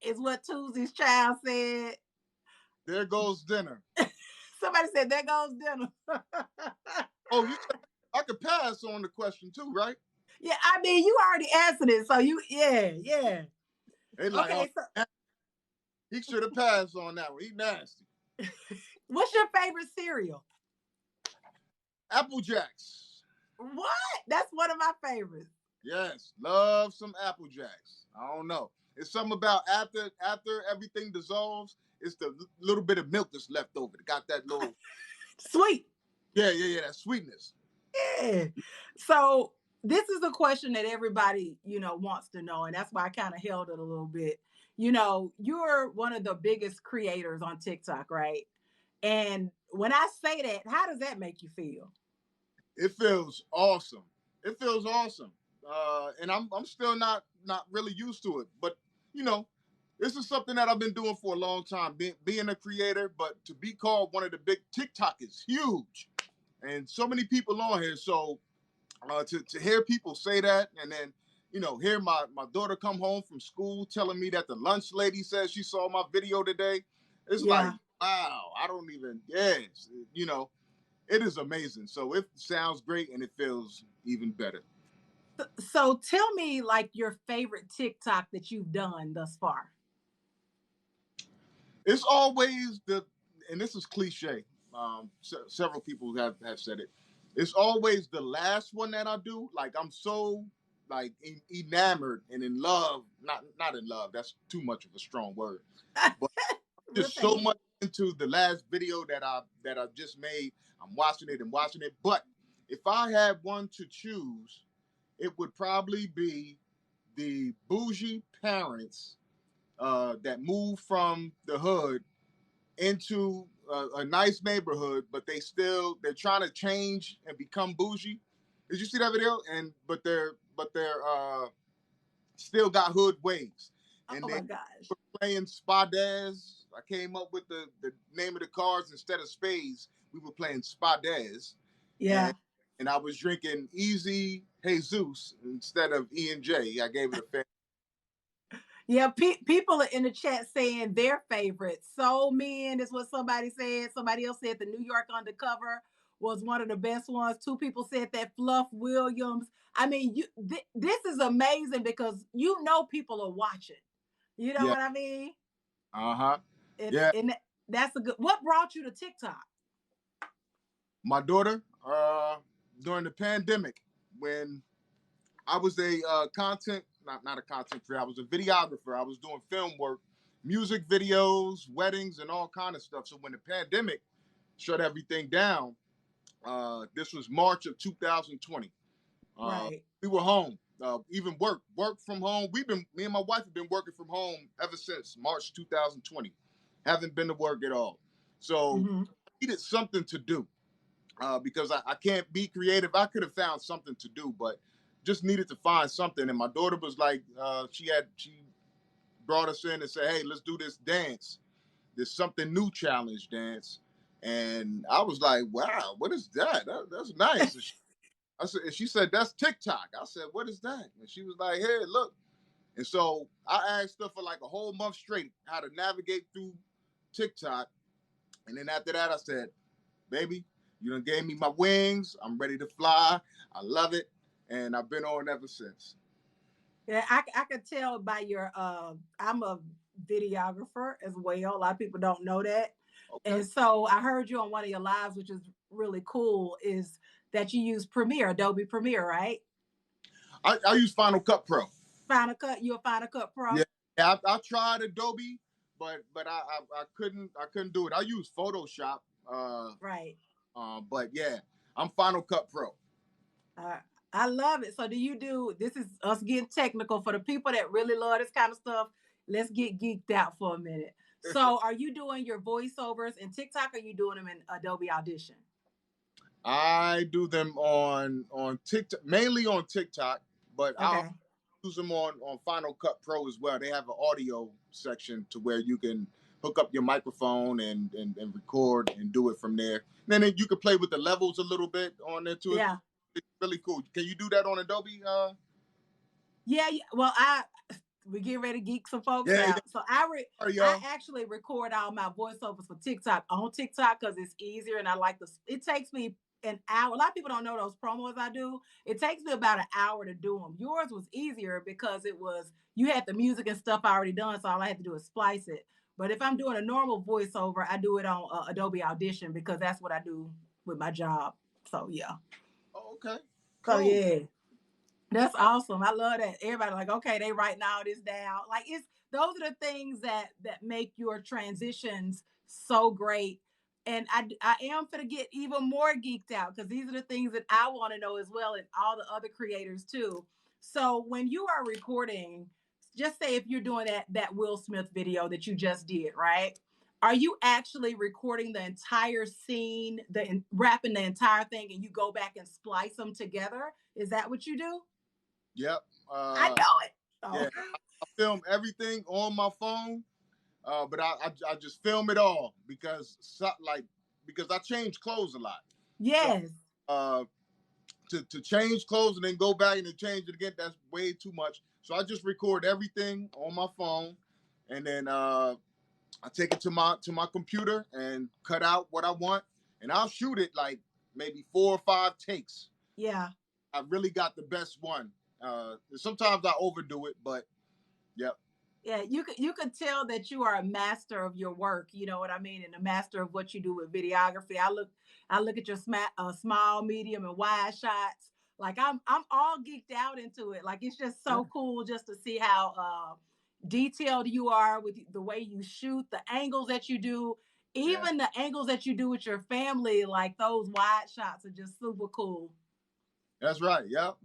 [SPEAKER 2] Is what Tuesday's child said.
[SPEAKER 4] There goes dinner.
[SPEAKER 2] Somebody said, there goes dinner.
[SPEAKER 4] Oh, I could pass on the question too, right?
[SPEAKER 2] Yeah, I mean, you already answered it, so yeah.
[SPEAKER 4] They like,
[SPEAKER 2] Okay, so
[SPEAKER 4] oh, he should have passed on that one. He nasty.
[SPEAKER 2] what's your favorite cereal?
[SPEAKER 4] Apple Jacks.
[SPEAKER 2] What? That's one of my favorites.
[SPEAKER 4] Yes, love some Apple Jacks. I don't know. It's something about after everything dissolves, it's the little bit of milk that's left over. It got that little
[SPEAKER 2] Sweet.
[SPEAKER 4] yeah, that sweetness.
[SPEAKER 2] Yeah. So this is a question that everybody, wants to know, and that's why I kind of held it a little bit. You're one of the biggest creators on TikTok, right? And when I say that, how does that make you feel?
[SPEAKER 4] It feels awesome. It feels awesome. And I'm still not really used to it. But you know, this is something that I've been doing for a long time, being a creator, but to be called one of the big TikTok is huge. And so many people on here. So to hear people say that, and then hear my daughter come home from school telling me that the lunch lady says she saw my video today, it's like,
[SPEAKER 2] Yeah.
[SPEAKER 4] wow, I don't even, yes, it is amazing. So it sounds great and it feels even better.
[SPEAKER 2] So tell me like your favorite TikTok that you've done thus far.
[SPEAKER 4] It's always and this is cliche. Several people have said it. It's always the last one that I do. Like I'm so like enamored and in love. Not in love. That's too much of a strong word. But just so much into the last video that I just made. I'm watching it and watching it. But if I had one to choose, it would probably be the bougie parents that moved from the hood into a nice neighborhood, but they're trying to change and become bougie. Did you see that video? And but they're still got hood ways. And
[SPEAKER 2] oh
[SPEAKER 4] they
[SPEAKER 2] my gosh.
[SPEAKER 4] were playing Spadez. I came up with the name of the cards instead of spades. We were playing Spadez.
[SPEAKER 2] Yeah.
[SPEAKER 4] And I was drinking Easy Jesus instead of E&J. I gave it a fan.
[SPEAKER 2] Yeah, people are in the chat saying their favorite. Soul Men is what somebody said. Somebody else said the New York Undercover was one of the best ones. Two people said that Fluff Williams. I mean, this is amazing because people are watching. You know
[SPEAKER 4] Yeah.
[SPEAKER 2] what I mean?
[SPEAKER 4] Uh-huh.
[SPEAKER 2] Yeah. And that's a good. What brought you to TikTok?
[SPEAKER 4] My daughter, during the pandemic, when I was a not a content creator, I was a videographer. I was doing film work, music videos, weddings, and all kind of stuff. So when the pandemic shut everything down, this was March of 2020.
[SPEAKER 2] Right.
[SPEAKER 4] We were home. Even work from home. Me and my wife have been working from home ever since March 2020. Haven't been to work at all. So I needed something to do. Because I can't be creative. I could have found something to do, but just needed to find something. And my daughter was like, she brought us in and said, hey, let's do this dance, this something new challenge dance. And I was like, wow, what is that? That's nice. She said, that's TikTok. I said, what is that? And she was like, hey, look. And so I asked her for like a whole month straight how to navigate through TikTok. And then after that, I said, baby, you done gave me my wings. I'm ready to fly. I love it. And I've been on ever since.
[SPEAKER 2] Yeah, I could tell by your, I'm a videographer as well. A lot of people don't know that. Okay. And so I heard you on one of your lives, which is really cool, is that you use Premiere, Adobe Premiere, right?
[SPEAKER 4] I use Final Cut Pro.
[SPEAKER 2] Final Cut, you're a Final Cut Pro?
[SPEAKER 4] Yeah, I tried Adobe, but I couldn't do it. I use Photoshop.
[SPEAKER 2] Right.
[SPEAKER 4] But yeah, I'm Final Cut Pro.
[SPEAKER 2] I love it. So this is us getting technical for the people that really love this kind of stuff. Let's get geeked out for a minute. So are you doing your voiceovers in TikTok or are you doing them in Adobe Audition?
[SPEAKER 4] I do them on TikTok, mainly on TikTok, but okay. I'll use them on Final Cut Pro as well. They have an audio section to where you can hook up your microphone and record and do it from there. And then you can play with the levels a little bit on there too. Yeah. It's really cool. Can you do that on Adobe?
[SPEAKER 2] Yeah. Well, we get ready to geek some folks out. Yeah. So I actually record all my voiceovers for TikTok on TikTok because it's easier and I like it takes me an hour. A lot of people don't know those promos I do. It takes me about an hour to do them. Yours was easier because you had the music and stuff already done, so all I had to do is splice it. But if I'm doing a normal voiceover, I do it on Adobe Audition because that's what I do with my job. So yeah.
[SPEAKER 4] Oh, okay.
[SPEAKER 2] Cool. So
[SPEAKER 4] Cool.
[SPEAKER 2] yeah. That's awesome. I love that. Everybody like, okay, they writing all this down. Like those are the things that make your transitions so great. And I am gonna get even more geeked out because these are the things that I want to know as well, and all the other creators too. So when you are recording, just say if you're doing that Will Smith video that you just did, right? Are you actually recording the entire scene, wrapping the entire thing, and you go back and splice them together? Is that what you do?
[SPEAKER 4] Yep.
[SPEAKER 2] I know it. Oh.
[SPEAKER 4] Yeah, I film everything on my phone, but I just film it all because I change clothes a lot.
[SPEAKER 2] Yes.
[SPEAKER 4] So, to change clothes and then go back and then change it again, that's way too much. So I just record everything on my phone, and then I take it to my computer and cut out what I want, and I'll shoot it like maybe 4 or 5 takes.
[SPEAKER 2] Yeah.
[SPEAKER 4] I really got the best one. Sometimes I overdo it, but yep.
[SPEAKER 2] Yeah, you could tell that you are a master of your work. You know what I mean, and a master of what you do with videography. I look at your small, medium, and wide shots. Like I'm all geeked out into it. Like it's just so cool just to see how detailed you are with the way you shoot, the angles that you do, even the angles that you do with your family. Like those wide shots are just super cool.
[SPEAKER 4] That's right. Yep.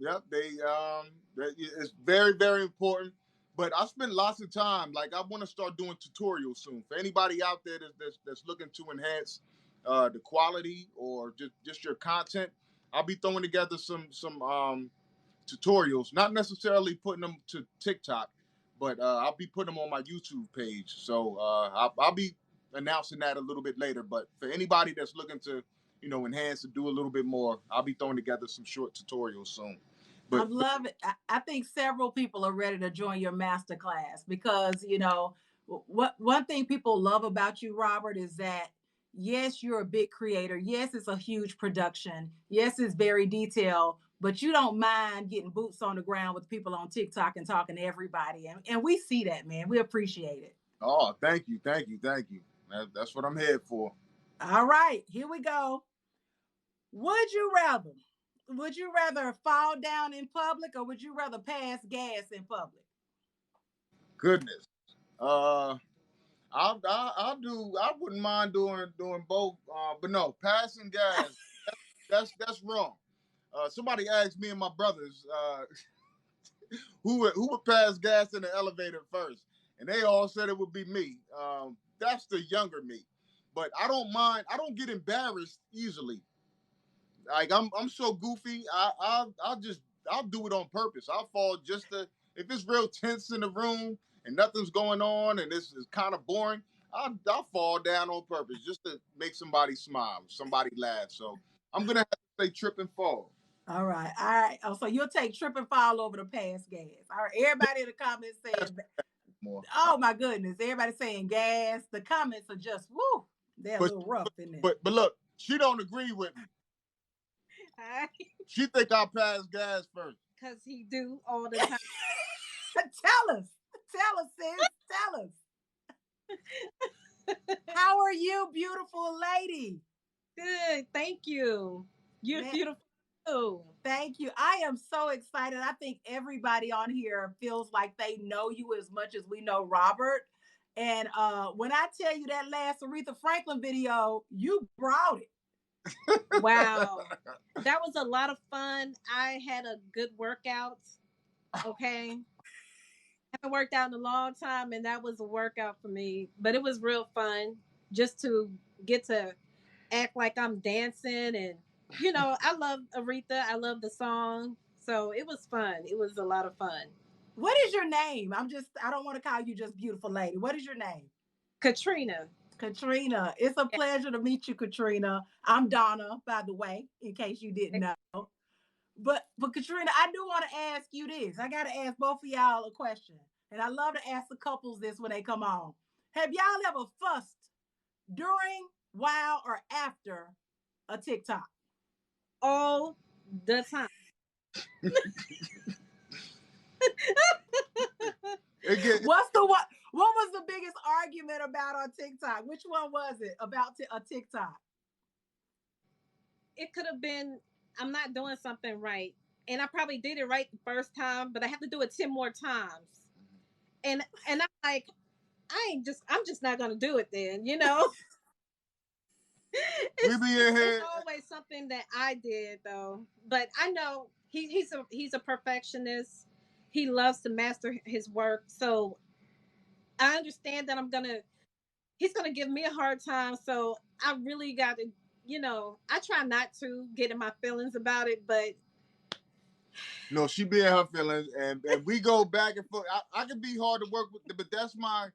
[SPEAKER 4] It's very, very important. But I spend lots of time. Like I want to start doing tutorials soon. For anybody out there that's looking to enhance the quality or just your content, I'll be throwing together some tutorials. Not necessarily putting them to TikTok, but I'll be putting them on my YouTube page. So I'll be announcing that a little bit later. But for anybody that's looking to enhance and do a little bit more, I'll be throwing together some short tutorials soon.
[SPEAKER 2] I love it. I think several people are ready to join your master class because what one thing people love about you, Robert, is that yes, you're a big creator. Yes, it's a huge production. Yes, it's very detailed, but you don't mind getting boots on the ground with people on TikTok and talking to everybody. And we see that, man. We appreciate it.
[SPEAKER 4] Oh, thank you. That's what I'm here for.
[SPEAKER 2] All right, here we go. Would you rather fall down in public or would you rather pass gas in public?
[SPEAKER 4] Goodness. I wouldn't mind doing both. But no, passing gas. That's wrong. Somebody asked me and my brothers who would pass gas in the elevator first, and they all said it would be me. That's the younger me, but I don't mind. I don't get embarrassed easily. Like I'm so goofy. I'll do it on purpose. I'll fall just to if it's real tense in the room and nothing's going on and this is kind of boring. I'll fall down on purpose just to make somebody smile, somebody laugh. So I'm gonna have to say trip and fall.
[SPEAKER 2] All right. Oh, so you'll take trip and fall over the pass gas. All right, everybody in the comments saying, "Oh my goodness!" Everybody saying gas. The comments are just woo. They're a little rough in there.
[SPEAKER 4] But look, she don't agree with me. She think I'll pass gas first.
[SPEAKER 5] Cause he do all the time.
[SPEAKER 2] Tell us, sis. Tell us. How are you, beautiful lady?
[SPEAKER 5] Good, thank you. You're beautiful too.
[SPEAKER 2] Thank you. I am so excited. I think everybody on here feels like they know you as much as we know Robert. And when I tell you that last Aretha Franklin video, you brought it.
[SPEAKER 5] Wow. That was a lot of fun. I had a good workout. Okay. I haven't worked out in a long time, and that was a workout for me. But it was real fun just to get to act like I'm dancing. And, I love Aretha. I love the song. So it was fun. It was a lot of fun.
[SPEAKER 2] What is your name? I don't want to call you just beautiful lady. What is your name?
[SPEAKER 5] Katrina.
[SPEAKER 2] Katrina. It's a pleasure to meet you, Katrina. I'm Donna, by the way, in case you didn't know. But Katrina, I do want to ask you this. I got to ask both of y'all a question. And I love to ask the couples this when they come on. Have y'all ever fussed during, while, or after a TikTok?
[SPEAKER 5] all the time.
[SPEAKER 2] What's the what? What was the biggest argument about on TikTok? Which one was it about a TikTok?
[SPEAKER 5] It could have been I'm not doing something right, and I probably did it right the first time, but I have to do it 10 more times, and I'm like, I'm just not gonna do it then, you know.
[SPEAKER 4] We be in here.
[SPEAKER 5] It's always something that I did though, but I know he's a perfectionist. He loves to master his work, so I understand that he's gonna give me a hard time. So I really got to, you know, I try not to get in my feelings about it, but
[SPEAKER 4] No, she be in her feelings, and we go back and forth. I can be hard to work with, but that's my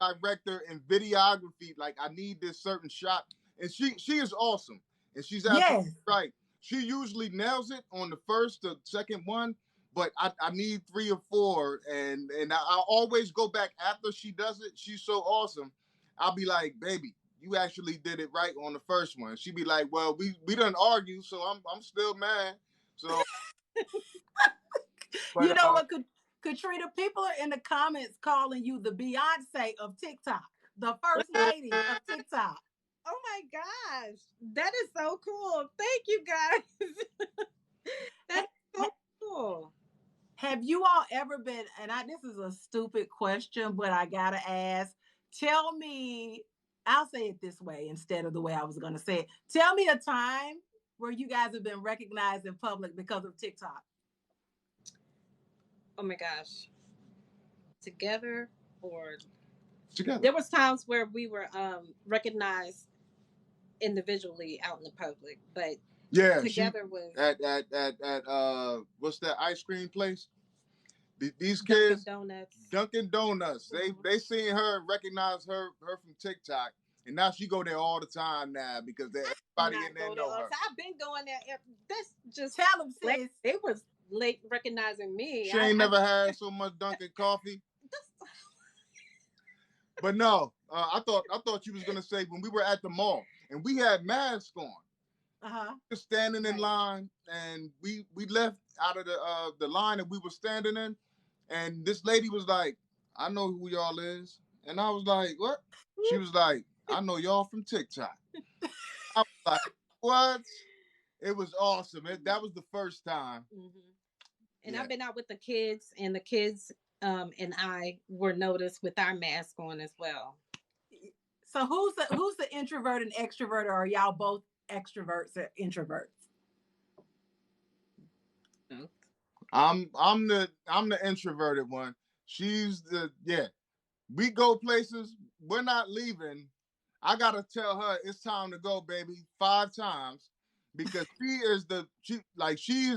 [SPEAKER 4] director in videography. Like, I need this certain shot, and she is awesome, and she's absolutely right. She usually nails it on the first or second one, but I need 3 or 4, and I always go back after she does it. She's so awesome. I'll be like, baby, you actually did it right on the first one. She'd be like, well, we didn't argue, so I'm still mad. So.
[SPEAKER 2] But, you know what, Katrina, people are in the comments calling you the Beyonce of TikTok, the first lady of TikTok.
[SPEAKER 5] Oh my gosh, that is so cool. Thank you guys. That's so cool.
[SPEAKER 2] Have you all ever been, and this is a stupid question, but I gotta ask, tell me, I'll say it this way instead of the way I was gonna say it. Tell me a time where you guys have been recognized in public because of TikTok.
[SPEAKER 5] Oh my gosh. Together or
[SPEAKER 4] together?
[SPEAKER 5] There was times where we were recognized individually out in the public, but
[SPEAKER 4] yeah,
[SPEAKER 5] together was
[SPEAKER 4] at what's that ice cream place? These
[SPEAKER 5] Dunkin'
[SPEAKER 4] kids,
[SPEAKER 5] Donuts.
[SPEAKER 4] Dunkin' Donuts. Mm-hmm. They seen her and recognized her from TikTok, and now she go there all the time now because everybody in there know her.
[SPEAKER 5] I've been going there. That's just
[SPEAKER 2] tell them, sis.
[SPEAKER 5] They was late recognizing me.
[SPEAKER 4] She ain't never had so much Dunkin' coffee. But no, I thought you was gonna say when we were at the mall and we had masks on. Just standing in line, and we left out of the line that we were standing in, and this lady was like, "I know who y'all is," and I was like, "What?" She was like, "I know y'all from TikTok." I was like, "What?" It was awesome. That was the first time.
[SPEAKER 5] Mm-hmm. And I've been out with the kids, and the kids and I were noticed with our mask on as well.
[SPEAKER 2] So who's the introvert and extrovert, or are y'all both extroverts or introverts?
[SPEAKER 4] I'm the introverted one. She's we go places, we're not leaving. I gotta tell her it's time to go, baby, 5 times. Because she is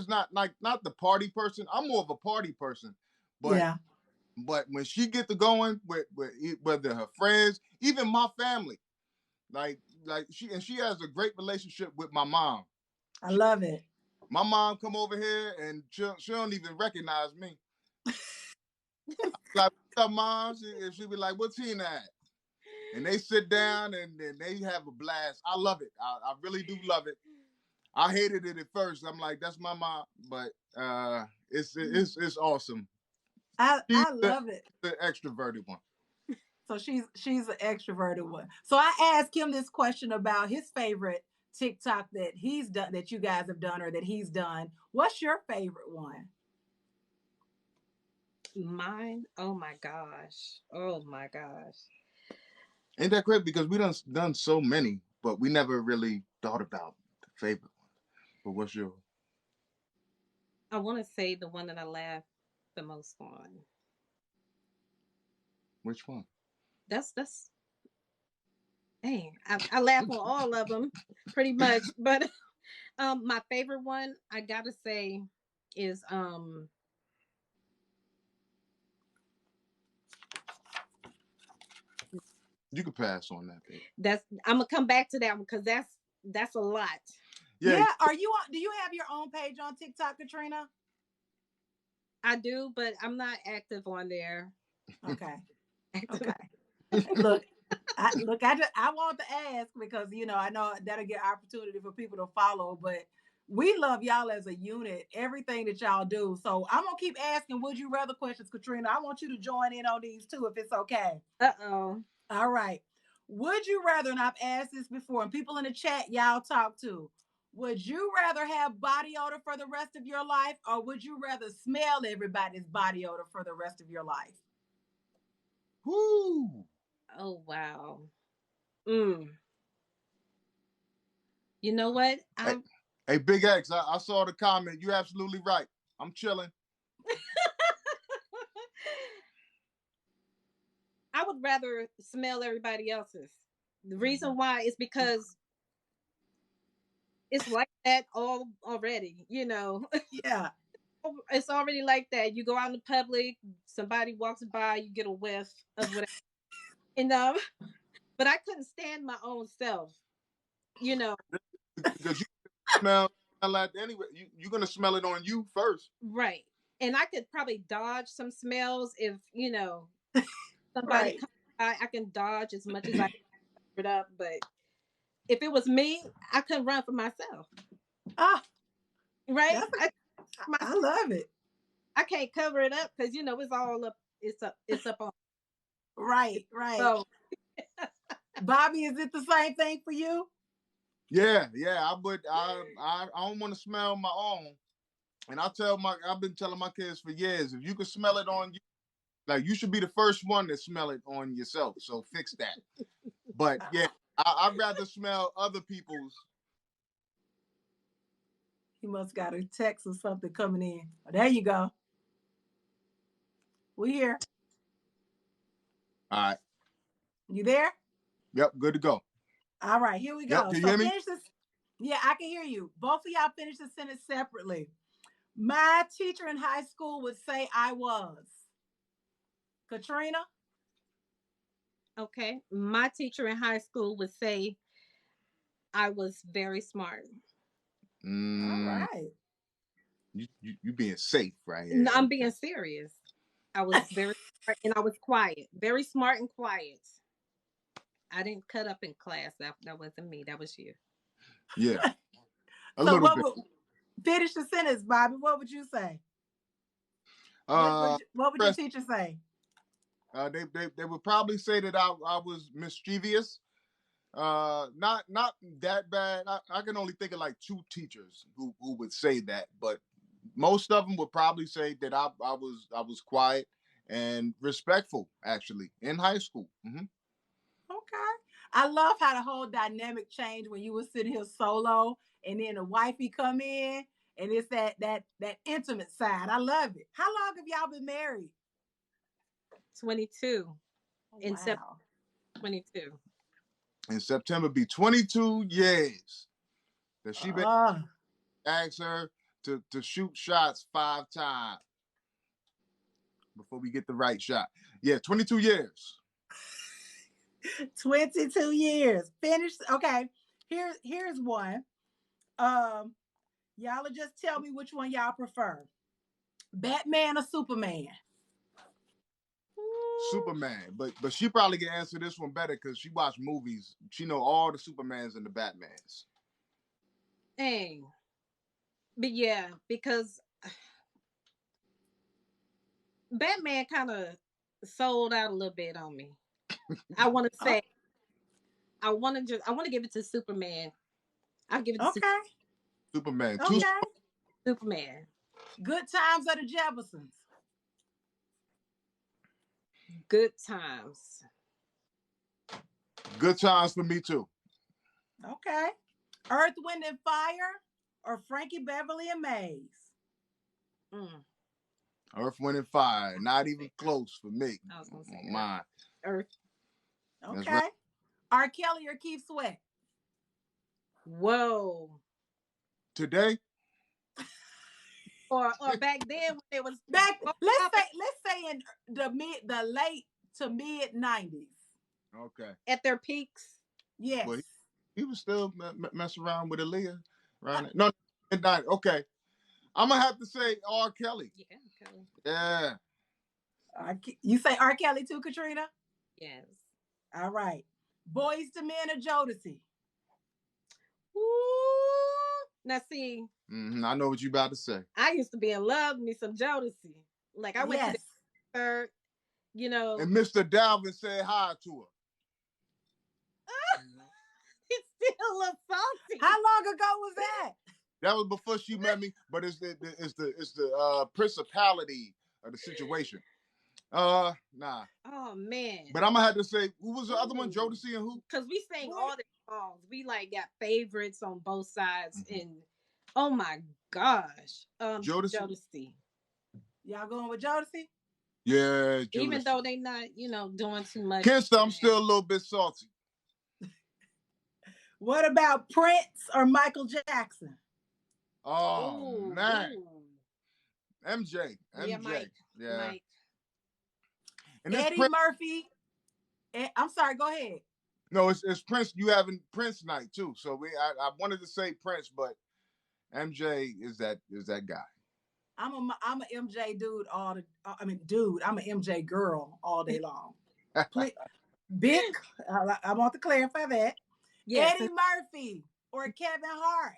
[SPEAKER 4] not the party person. I'm more of a party person. But but when she get to going with whether her friends, even my family, like she has a great relationship with my mom.
[SPEAKER 2] I love it.
[SPEAKER 4] My mom come over here and she don't even recognize me. Like, what's up, Mom? She be like, what's Tina at? And they sit down and they have a blast. I love it. I really do love it. I hated it at first. I'm like, that's my mom, but it's awesome.
[SPEAKER 2] I love it.
[SPEAKER 4] The extroverted one.
[SPEAKER 2] So she's an extroverted one. So I asked him this question about his favorite TikTok that he's done, that you guys have done, or that he's done. What's your favorite one?
[SPEAKER 5] Mine? Oh my gosh.
[SPEAKER 4] Ain't that great? Because we done so many, but we never really thought about the favorite one. But what's your?
[SPEAKER 5] I want to say the one that I laugh the most on.
[SPEAKER 4] Which one?
[SPEAKER 5] That's dang, I laugh on all of them pretty much, but my favorite one I gotta say is
[SPEAKER 4] you could pass on that, babe.
[SPEAKER 5] I'm gonna come back to that one because that's a lot.
[SPEAKER 2] Yeah. Do you have your own page on TikTok, Katrina?
[SPEAKER 5] I do, but I'm not active on there.
[SPEAKER 2] Okay. Look, I want to ask because I know that'll get opportunity for people to follow, but we love y'all as a unit, everything that y'all do. So I'm gonna keep asking would you rather questions, Katrina. I want you to join in on these too, if it's okay.
[SPEAKER 5] Uh-oh.
[SPEAKER 2] All right. Would you rather, and I've asked this before, and people in the chat, y'all talk to, would you rather have body odor for the rest of your life, or would you rather smell everybody's body odor for the rest of your life?
[SPEAKER 4] Woo.
[SPEAKER 5] Oh, wow. Mm. You know what?
[SPEAKER 4] Hey, Big X, I saw the comment. You're absolutely right. I'm chilling.
[SPEAKER 5] I would rather smell everybody else's. The reason why is because it's like that already, you know.
[SPEAKER 2] Yeah.
[SPEAKER 5] It's already like that. You go out in the public, somebody walks by, you get a whiff of whatever. And but I couldn't stand my own self, you know.
[SPEAKER 4] Because you smell like anyway. You're gonna smell it on you first.
[SPEAKER 5] Right. And I could probably dodge some smells if, you know, somebody
[SPEAKER 2] Right.
[SPEAKER 5] comes by, I can dodge as much as I can cover it up. But if it was me, I couldn't run for myself.
[SPEAKER 2] Ah,
[SPEAKER 5] Right?
[SPEAKER 2] I love it.
[SPEAKER 5] I can't cover it up because you know it's all up. It's up on.
[SPEAKER 2] Right, right.
[SPEAKER 5] So,
[SPEAKER 2] Bobby, is it the same thing for you?
[SPEAKER 4] Yeah. I don't want to smell my own. And I've been telling my kids for years, if you can smell it on you, like you should be the first one to smell it on yourself. So fix that. But yeah, I'd rather smell other people's.
[SPEAKER 2] He must got a text or something coming in. Oh, there you go. We here.
[SPEAKER 4] All right.
[SPEAKER 2] You there?
[SPEAKER 4] Yep. Good to go.
[SPEAKER 2] All right, here we go.
[SPEAKER 4] Yep. Can you hear me?
[SPEAKER 2] Finish this. Yeah, I can hear you. Both of y'all finish the sentence separately. My teacher in high school would say I was. Katrina?
[SPEAKER 5] okay. My teacher in high school would say I was very smart.
[SPEAKER 2] All right.
[SPEAKER 4] You being safe right here.
[SPEAKER 5] No, I'm being serious. I was very smart and I was quiet. Very smart and quiet. I didn't cut up in class. That wasn't me. That was you.
[SPEAKER 4] Yeah. A
[SPEAKER 2] So
[SPEAKER 4] little bit.
[SPEAKER 2] Finish the sentence, Bobby. What would you say? What would your teacher say?
[SPEAKER 4] They would probably say that I was mischievous. Not that bad. I can only think of like 2 teachers who would say that, but most of them would probably say that I was quiet and respectful actually in high school. Mm-hmm.
[SPEAKER 2] Okay. I love how the whole dynamic changed when you were sitting here solo and then the wifey come in and it's that intimate side. I love it. How long have y'all been married?
[SPEAKER 5] 22. In
[SPEAKER 2] wow.
[SPEAKER 5] September 22.
[SPEAKER 4] In September be 22 years that she been asked her to shoot shots 5 times before we get the right shot. Yeah, 22 years.
[SPEAKER 2] 22 years. Finished. Okay. Here's one. Y'all will just tell me which one y'all prefer. Batman or Superman?
[SPEAKER 4] Superman, but she probably can answer this one better because she watched movies. She know all the Supermans and the Batmans.
[SPEAKER 5] Dang. But yeah, because Batman kind of sold out a little bit on me. I want to say, I want to give it to Superman. I'll give it to
[SPEAKER 4] Superman.
[SPEAKER 2] Okay.
[SPEAKER 5] Superman.
[SPEAKER 2] Good Times or the Jeffersons?
[SPEAKER 5] Good Times.
[SPEAKER 4] Good Times for me too.
[SPEAKER 2] Okay. Earth, Wind, and Fire or Frankie Beverly and Maze?
[SPEAKER 4] Earth, Wind, and Fire. Not even close for me.
[SPEAKER 5] I was going to say
[SPEAKER 4] mine.
[SPEAKER 5] Earth.
[SPEAKER 2] Okay. Right. R. Kelly or Keith Sweat?
[SPEAKER 5] Whoa.
[SPEAKER 4] Today?
[SPEAKER 5] Or back then when it was
[SPEAKER 2] back. Let's say in the late to mid 90s.
[SPEAKER 4] Okay.
[SPEAKER 5] At their peaks.
[SPEAKER 2] Yes.
[SPEAKER 4] Well, he was still messing around with Aaliyah. Right? No, not okay. I'm gonna have to say R. Kelly.
[SPEAKER 5] Yeah, Kelly.
[SPEAKER 4] Yeah.
[SPEAKER 2] You say R. Kelly too, Katrina?
[SPEAKER 5] Yes.
[SPEAKER 2] All right. Boys to Men or Jodeci?
[SPEAKER 5] Ooh. Now see,
[SPEAKER 4] I know what you about to say.
[SPEAKER 5] I used to be in love with me some Jodeci. Like I went to the
[SPEAKER 2] Yes.
[SPEAKER 5] concert, you know.
[SPEAKER 4] And Mr. Dalvin said hi to her.
[SPEAKER 5] It's still a little salty.
[SPEAKER 2] How long ago was that?
[SPEAKER 4] That was before she met me, but it's the principality of the situation. Nah.
[SPEAKER 5] Oh man.
[SPEAKER 4] But I'm gonna have to say, who was the other one? Jodeci and who?
[SPEAKER 5] Because we sang
[SPEAKER 2] What?
[SPEAKER 5] all the songs. We like got favorites on both sides, and oh my gosh, Jodeci.
[SPEAKER 2] Y'all going with Jodeci?
[SPEAKER 4] Yeah, Jodeci.
[SPEAKER 5] Even though they not, doing too much.
[SPEAKER 4] Kensta, I'm still a little bit salty.
[SPEAKER 2] What about Prince or Michael Jackson?
[SPEAKER 4] Oh
[SPEAKER 5] Ooh,
[SPEAKER 4] man,
[SPEAKER 5] ooh.
[SPEAKER 4] MJ.
[SPEAKER 5] Yeah, Mike. Mike.
[SPEAKER 4] And this
[SPEAKER 2] Eddie
[SPEAKER 4] Prince,
[SPEAKER 2] Murphy. I'm sorry, go ahead.
[SPEAKER 4] no, it's Prince. You having Prince night too. So I wanted to say Prince, but MJ is that guy.
[SPEAKER 2] I'm a MJ dude I'm a MJ girl all day long. Please, Big, I want to clarify that.
[SPEAKER 5] Yes.
[SPEAKER 2] Eddie Murphy or Kevin Hart?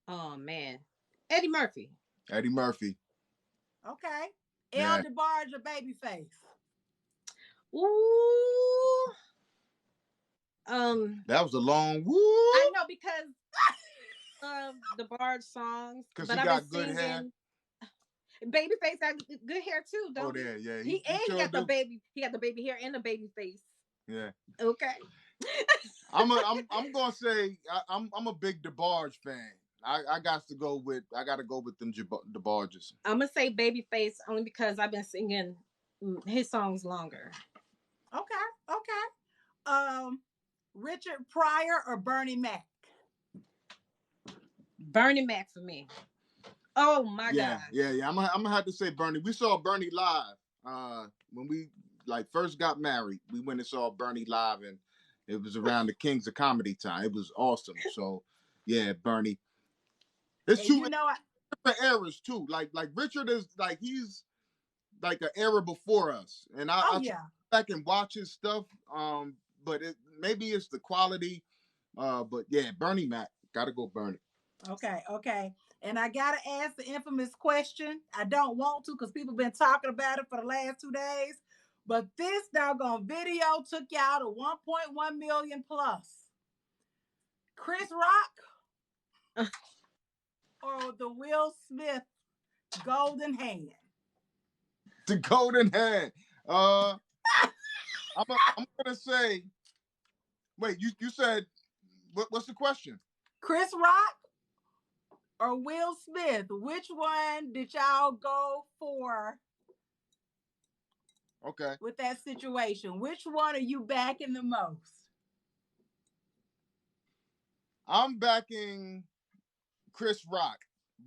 [SPEAKER 5] Oh man, Eddie Murphy.
[SPEAKER 4] Eddie Murphy.
[SPEAKER 2] Okay.
[SPEAKER 4] Yeah.
[SPEAKER 2] El DeBarge or Babyface?
[SPEAKER 5] Ooh.
[SPEAKER 4] That was a long woo.
[SPEAKER 5] I know because of the Barge songs.
[SPEAKER 4] Because
[SPEAKER 5] but
[SPEAKER 4] he
[SPEAKER 5] I've
[SPEAKER 4] got
[SPEAKER 5] been
[SPEAKER 4] good
[SPEAKER 5] singing.
[SPEAKER 4] hair.
[SPEAKER 5] Babyface got good hair too,
[SPEAKER 4] Oh,
[SPEAKER 5] don't
[SPEAKER 4] there, yeah.
[SPEAKER 5] he
[SPEAKER 4] sure
[SPEAKER 5] got the
[SPEAKER 4] do.
[SPEAKER 5] baby. He got the baby hair and the baby face.
[SPEAKER 4] Yeah.
[SPEAKER 5] Okay.
[SPEAKER 4] I'm gonna say I'm a big DeBarge fan. I got to go with them DeBarges.
[SPEAKER 5] I'm gonna say Babyface only because I've been singing his songs longer.
[SPEAKER 2] Okay. Richard Pryor or Bernie Mac?
[SPEAKER 5] Bernie Mac for me. Oh my God.
[SPEAKER 4] Yeah. I'm gonna have to say Bernie. We saw Bernie live when we first got married. We went and saw Bernie live, and it was around the Kings of Comedy time. It was awesome. So yeah, Bernie. It's two different eras too. Like Richard is he's like an era before us, and I try back and watch his stuff. But maybe it's the quality. But yeah, Bernie Mac, gotta go Bernie.
[SPEAKER 2] Okay. And I gotta ask the infamous question. I don't want to because people been talking about it for the last 2 days. But this doggone video took y'all to 1.1 million plus. Chris Rock or the Will Smith golden hand?
[SPEAKER 4] The golden hand. I'm gonna say. Wait, you said what's the question?
[SPEAKER 2] Chris Rock or Will Smith? Which one did y'all go for?
[SPEAKER 4] Okay.
[SPEAKER 2] With that situation, which one are you backing the most?
[SPEAKER 4] I'm backing Chris Rock,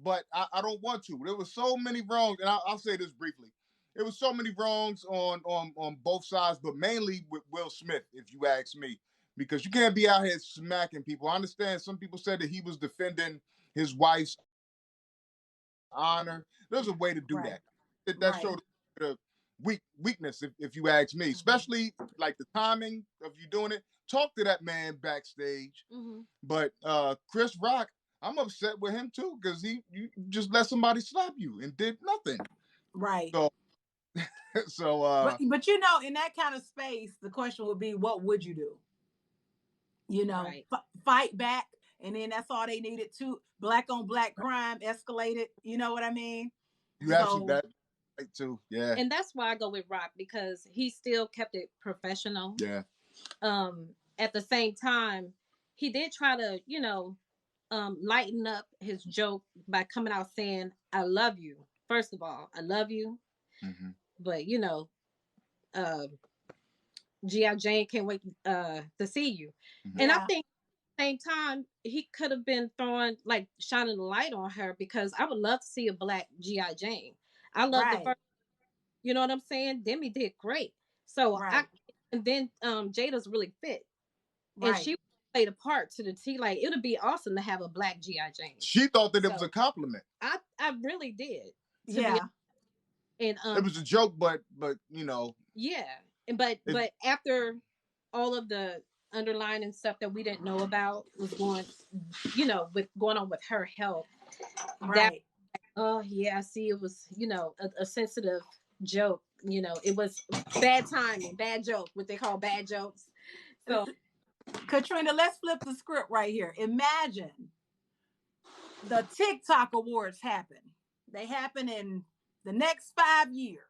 [SPEAKER 4] but I don't want to. There was so many wrongs, and I'll say this briefly. There was so many wrongs on both sides, but mainly with Will Smith, if you ask me, because you can't be out here smacking people. I understand some people said that he was defending his wife's honor. There's a way to do that. That showed the weakness, if you ask me, especially like the timing of you doing it. Talk to that man backstage. But Chris Rock, I'm upset with him too because you just let somebody slap you and did nothing.
[SPEAKER 2] Right.
[SPEAKER 4] So
[SPEAKER 2] but in that kind of space, the question would be, what would you do? Fight back, and then that's all they needed to. Black on black crime escalated. You know what I mean?
[SPEAKER 4] You actually that right too, yeah.
[SPEAKER 5] And that's why I go with Rock because he still kept it professional.
[SPEAKER 4] Yeah.
[SPEAKER 5] At the same time, he did try to, lighten up his joke by coming out saying, "I love you." First of all, I love you.
[SPEAKER 4] Mm-hmm.
[SPEAKER 5] But G.I. Jane can't wait to see you. Mm-hmm. And I think at the same time he could have been shining the light on her because I would love to see a black G.I. Jane. I love the first. You know what I'm saying? Demi did great. So and then Jada's really fit, and she played a part to the T. Like it would be awesome to have a black G.I. Jane.
[SPEAKER 4] She thought that it was a compliment.
[SPEAKER 5] I really did.
[SPEAKER 2] And
[SPEAKER 4] it was a joke, but
[SPEAKER 5] Yeah, but after all of the underlying stuff that we didn't know about was going, with going on with her health. That,
[SPEAKER 2] Right.
[SPEAKER 5] oh yeah, I see. It was, a sensitive joke. It was bad timing, bad joke, what they call bad jokes. So,
[SPEAKER 2] Katrina, let's flip the script right here. Imagine the TikTok awards happen. They happen in the next 5 years.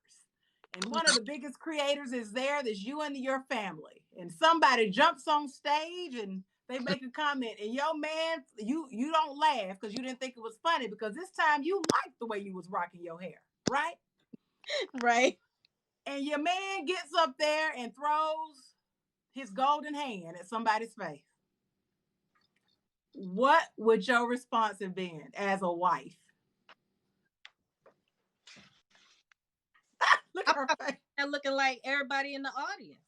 [SPEAKER 2] And one of the biggest creators is there. That's you and your family. And somebody jumps on stage and they make a comment. And yo, man, you don't laugh because you didn't think it was funny, because this time you liked the way you was rocking your hair, right?
[SPEAKER 5] right.
[SPEAKER 2] And your man gets up there and throws his golden hand at somebody's face. What would your response have been as a wife? Look at her face.
[SPEAKER 5] I'm looking like everybody in the audience.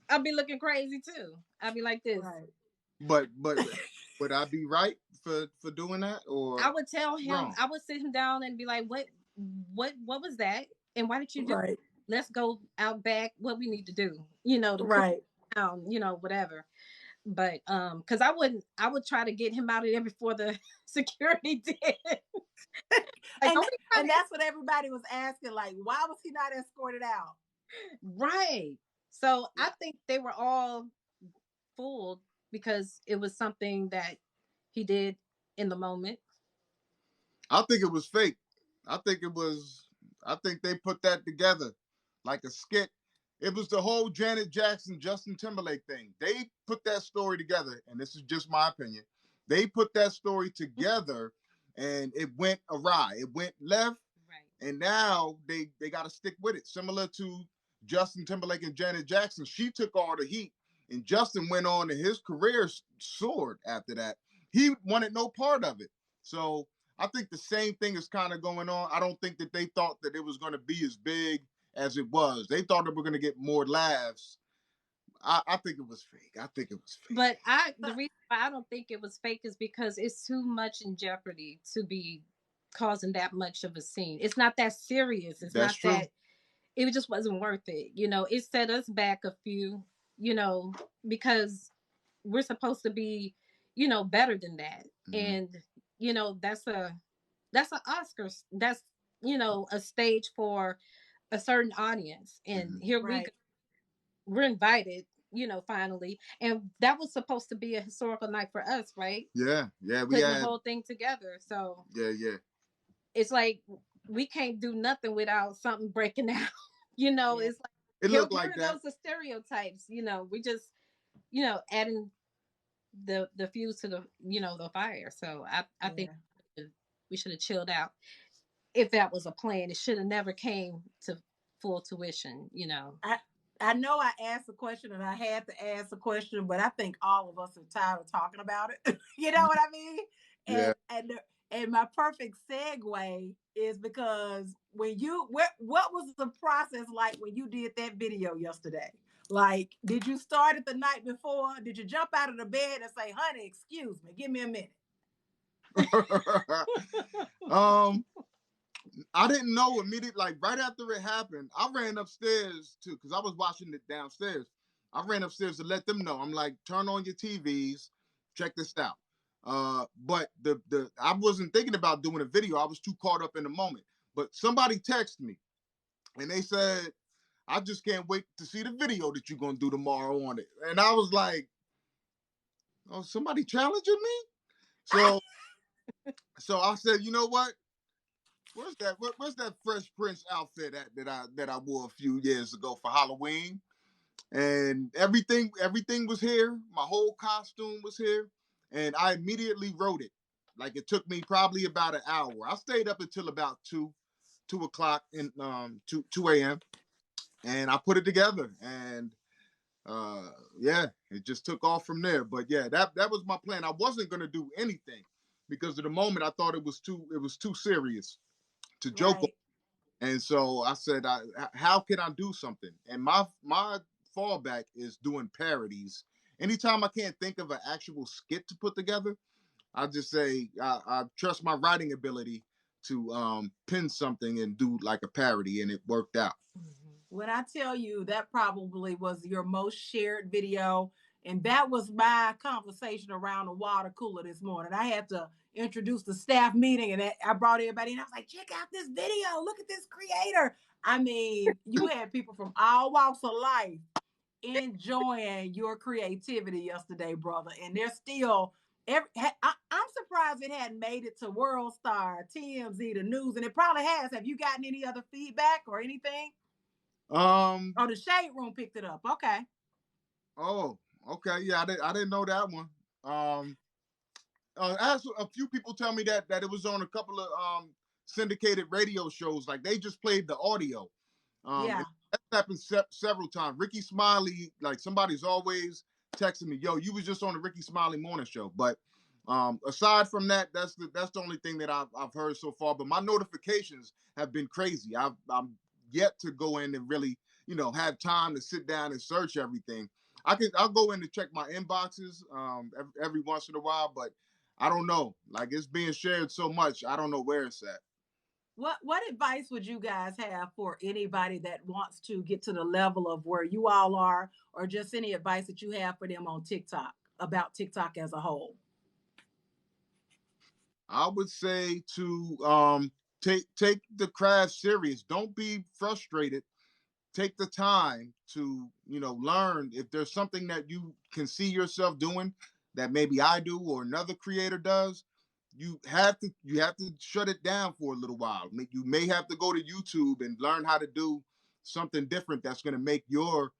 [SPEAKER 5] I'll be looking crazy too. I'll be like this.
[SPEAKER 2] Right.
[SPEAKER 4] But would I be right for doing that, or
[SPEAKER 5] I would tell him,
[SPEAKER 4] wrong?
[SPEAKER 5] I would sit him down and be like, what was that? And why did you do it? Let's go out back. What we need to do, to
[SPEAKER 2] right.
[SPEAKER 5] Down, whatever. But because I would try to get him out of there before the security did.
[SPEAKER 2] And that's what everybody was asking, like, why was he not escorted out?
[SPEAKER 5] Right. So I think they were all fooled because it was something that he did in the moment.
[SPEAKER 4] I think it was fake. I think they put that together like a skit. It was the whole Janet Jackson, Justin Timberlake thing. They put that story together, and this is just my opinion. They put that story together, and it went awry. It went left,
[SPEAKER 5] right.
[SPEAKER 4] And now they got to stick with it. Similar to Justin Timberlake and Janet Jackson, she took all the heat, and Justin went on, and his career soared after that. He wanted no part of it. So I think the same thing is kind of going on. I don't think that they thought that it was going to be as big as it was. They thought that we're going to get more laughs. I think it was fake.
[SPEAKER 5] But the reason why I don't think it was fake is because it's too much in jeopardy to be causing that much of a scene. It's not that serious. It's
[SPEAKER 4] That's
[SPEAKER 5] not
[SPEAKER 4] true.
[SPEAKER 5] that. It just wasn't worth it. It set us back a few, because we're supposed to be, better than that.
[SPEAKER 4] Mm-hmm.
[SPEAKER 5] And, that's an Oscar. That's, a stage for a certain audience. And
[SPEAKER 4] Mm-hmm.
[SPEAKER 5] here
[SPEAKER 2] right.
[SPEAKER 5] we're invited, finally. And that was supposed to be a historical night for us, right?
[SPEAKER 4] Yeah. We
[SPEAKER 5] putting
[SPEAKER 4] had
[SPEAKER 5] the whole thing together. So
[SPEAKER 4] yeah.
[SPEAKER 5] It's like we can't do nothing without something breaking out. It's like
[SPEAKER 4] it looked like that.
[SPEAKER 5] Those are stereotypes. We just, adding the fuse to the the fire. So I think we should have chilled out. If that was a plan, it should have never came to full tuition.
[SPEAKER 2] I know I asked a question and I had to ask a question, but I think all of us are tired of talking about it. You know what I mean?
[SPEAKER 4] Yeah.
[SPEAKER 2] And my perfect segue is because what was the process like when you did that video yesterday? Like, did you start it the night before? Did you jump out of the bed and say, honey, excuse me, give me a minute?
[SPEAKER 4] I didn't know immediately, like right after it happened, I ran upstairs too, because I was watching it downstairs. I ran upstairs to let them know. I'm like, turn on your TVs, check this out. But I wasn't thinking about doing a video. I was too caught up in the moment. But somebody texted me and they said, I just can't wait to see the video that you're gonna do tomorrow on it. And I was like, oh, somebody challenging me? So I said, you know what? Where's that Fresh Prince outfit that I wore a few years ago for Halloween? And everything was here. My whole costume was here. And I immediately wrote it. Like, it took me probably about an hour. I stayed up until about 2 o'clock in 2 a.m. and I put it together. And it just took off from there. But yeah, that was my plan. I wasn't gonna do anything because at the moment I thought it was too serious to joke on. And so I said, how can I do something? And my fallback is doing parodies. Anytime I can't think of an actual skit to put together, I just say I trust my writing ability to pin something and do like a parody, and it worked out.
[SPEAKER 2] When I tell you that probably was your most shared video, And that was my conversation around the water cooler this morning. I had to introduce the staff meeting, and I brought everybody in. I was like, check out this video. Look at this creator. I mean, you had people from all walks of life enjoying your creativity yesterday, brother. And they're still I'm surprised it hadn't made it to World Star, TMZ, the news, and it probably has. Have you gotten any other feedback or anything? Oh, the Shade Room picked it up. Okay.
[SPEAKER 4] Oh, okay. Yeah, I didn't know that one. As a few people tell me that it was on a couple of syndicated radio shows. Like they just played the audio.
[SPEAKER 2] Yeah.
[SPEAKER 4] That happened several times. Ricky Smiley, like somebody's always texting me, "Yo, you was just on the Ricky Smiley morning show." But aside from that, that's the only thing that I've heard so far. But my notifications have been crazy. I'm yet to go in and really, have time to sit down and search everything. I'll go in and check my inboxes every once in a while, but I don't know. Like it's being shared so much, I don't know where it's at.
[SPEAKER 2] What advice would you guys have for anybody that wants to get to the level of where you all are, or just any advice that you have for them on TikTok, about TikTok as a whole?
[SPEAKER 4] I would say to take the craft serious. Don't be frustrated. Take the time to, learn. If there's something that you can see yourself doing that maybe I do or another creator does, you have to shut it down for a little while. You may have to go to YouTube and learn how to do something different that's going to make your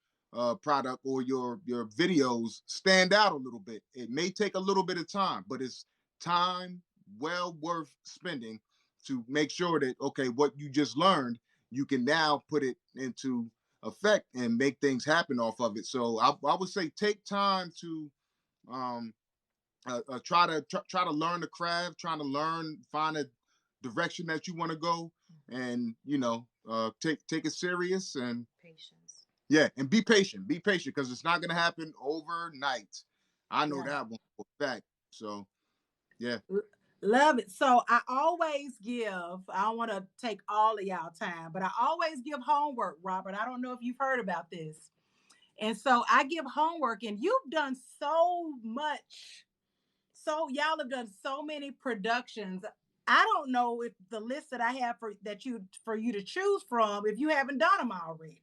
[SPEAKER 4] product or your videos stand out a little bit. It may take a little bit of time, but it's time well worth spending to make sure that, okay, what you just learned, you can now put it into effect and make things happen off of it. So I would say take time to try to learn the craft, trying to find a direction that you want to go, and take it serious and patience. Yeah, and be patient because it's not gonna happen overnight. I know that one for a fact. So yeah.
[SPEAKER 2] Love it. So I always give, I don't want to take all of y'all time, but I always give homework, Robert. I don't know if you've heard about this. And so I give homework, and you've done so much. So y'all have done so many productions. I don't know if the list that I have for you to choose from, if you haven't done them already.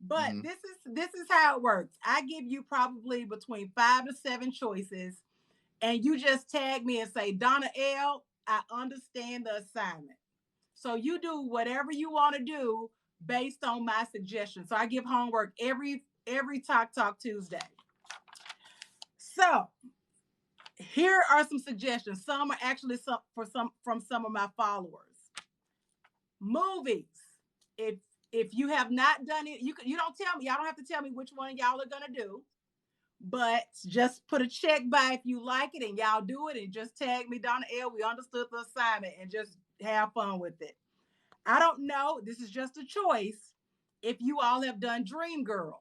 [SPEAKER 2] But this is how it works. I give you probably between 5 to 7 choices, and you just tag me and say, Donna L, I understand the assignment. So you do whatever you want to do based on my suggestion. So I give homework every Talk Tuesday. So here are some suggestions. Some are actually from some of my followers. Movies. If you have not done it, you don't tell me. Y'all don't have to tell me which one y'all are gonna do. But just put a check by if you like it and y'all do it, and just tag me, Donna L. We understood the assignment, and just have fun with it. I don't know. This is just a choice. If you all have done Dreamgirls,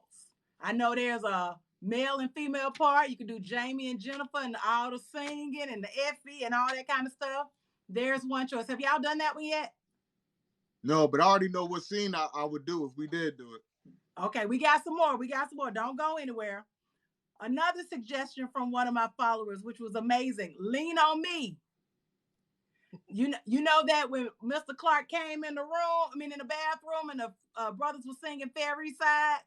[SPEAKER 2] I know there's a male and female part. You can do Jamie and Jennifer and all the singing and the Effie and all that kind of stuff. There's one choice. Have y'all done that one yet?
[SPEAKER 4] No, but I already know what scene I would do if we did do it.
[SPEAKER 2] Okay, we got some more. Don't go anywhere. Another suggestion from one of my followers, which was amazing. Lean on Me. You know that when Mr. Clark came in the bathroom, and the brothers were singing Fairy Side.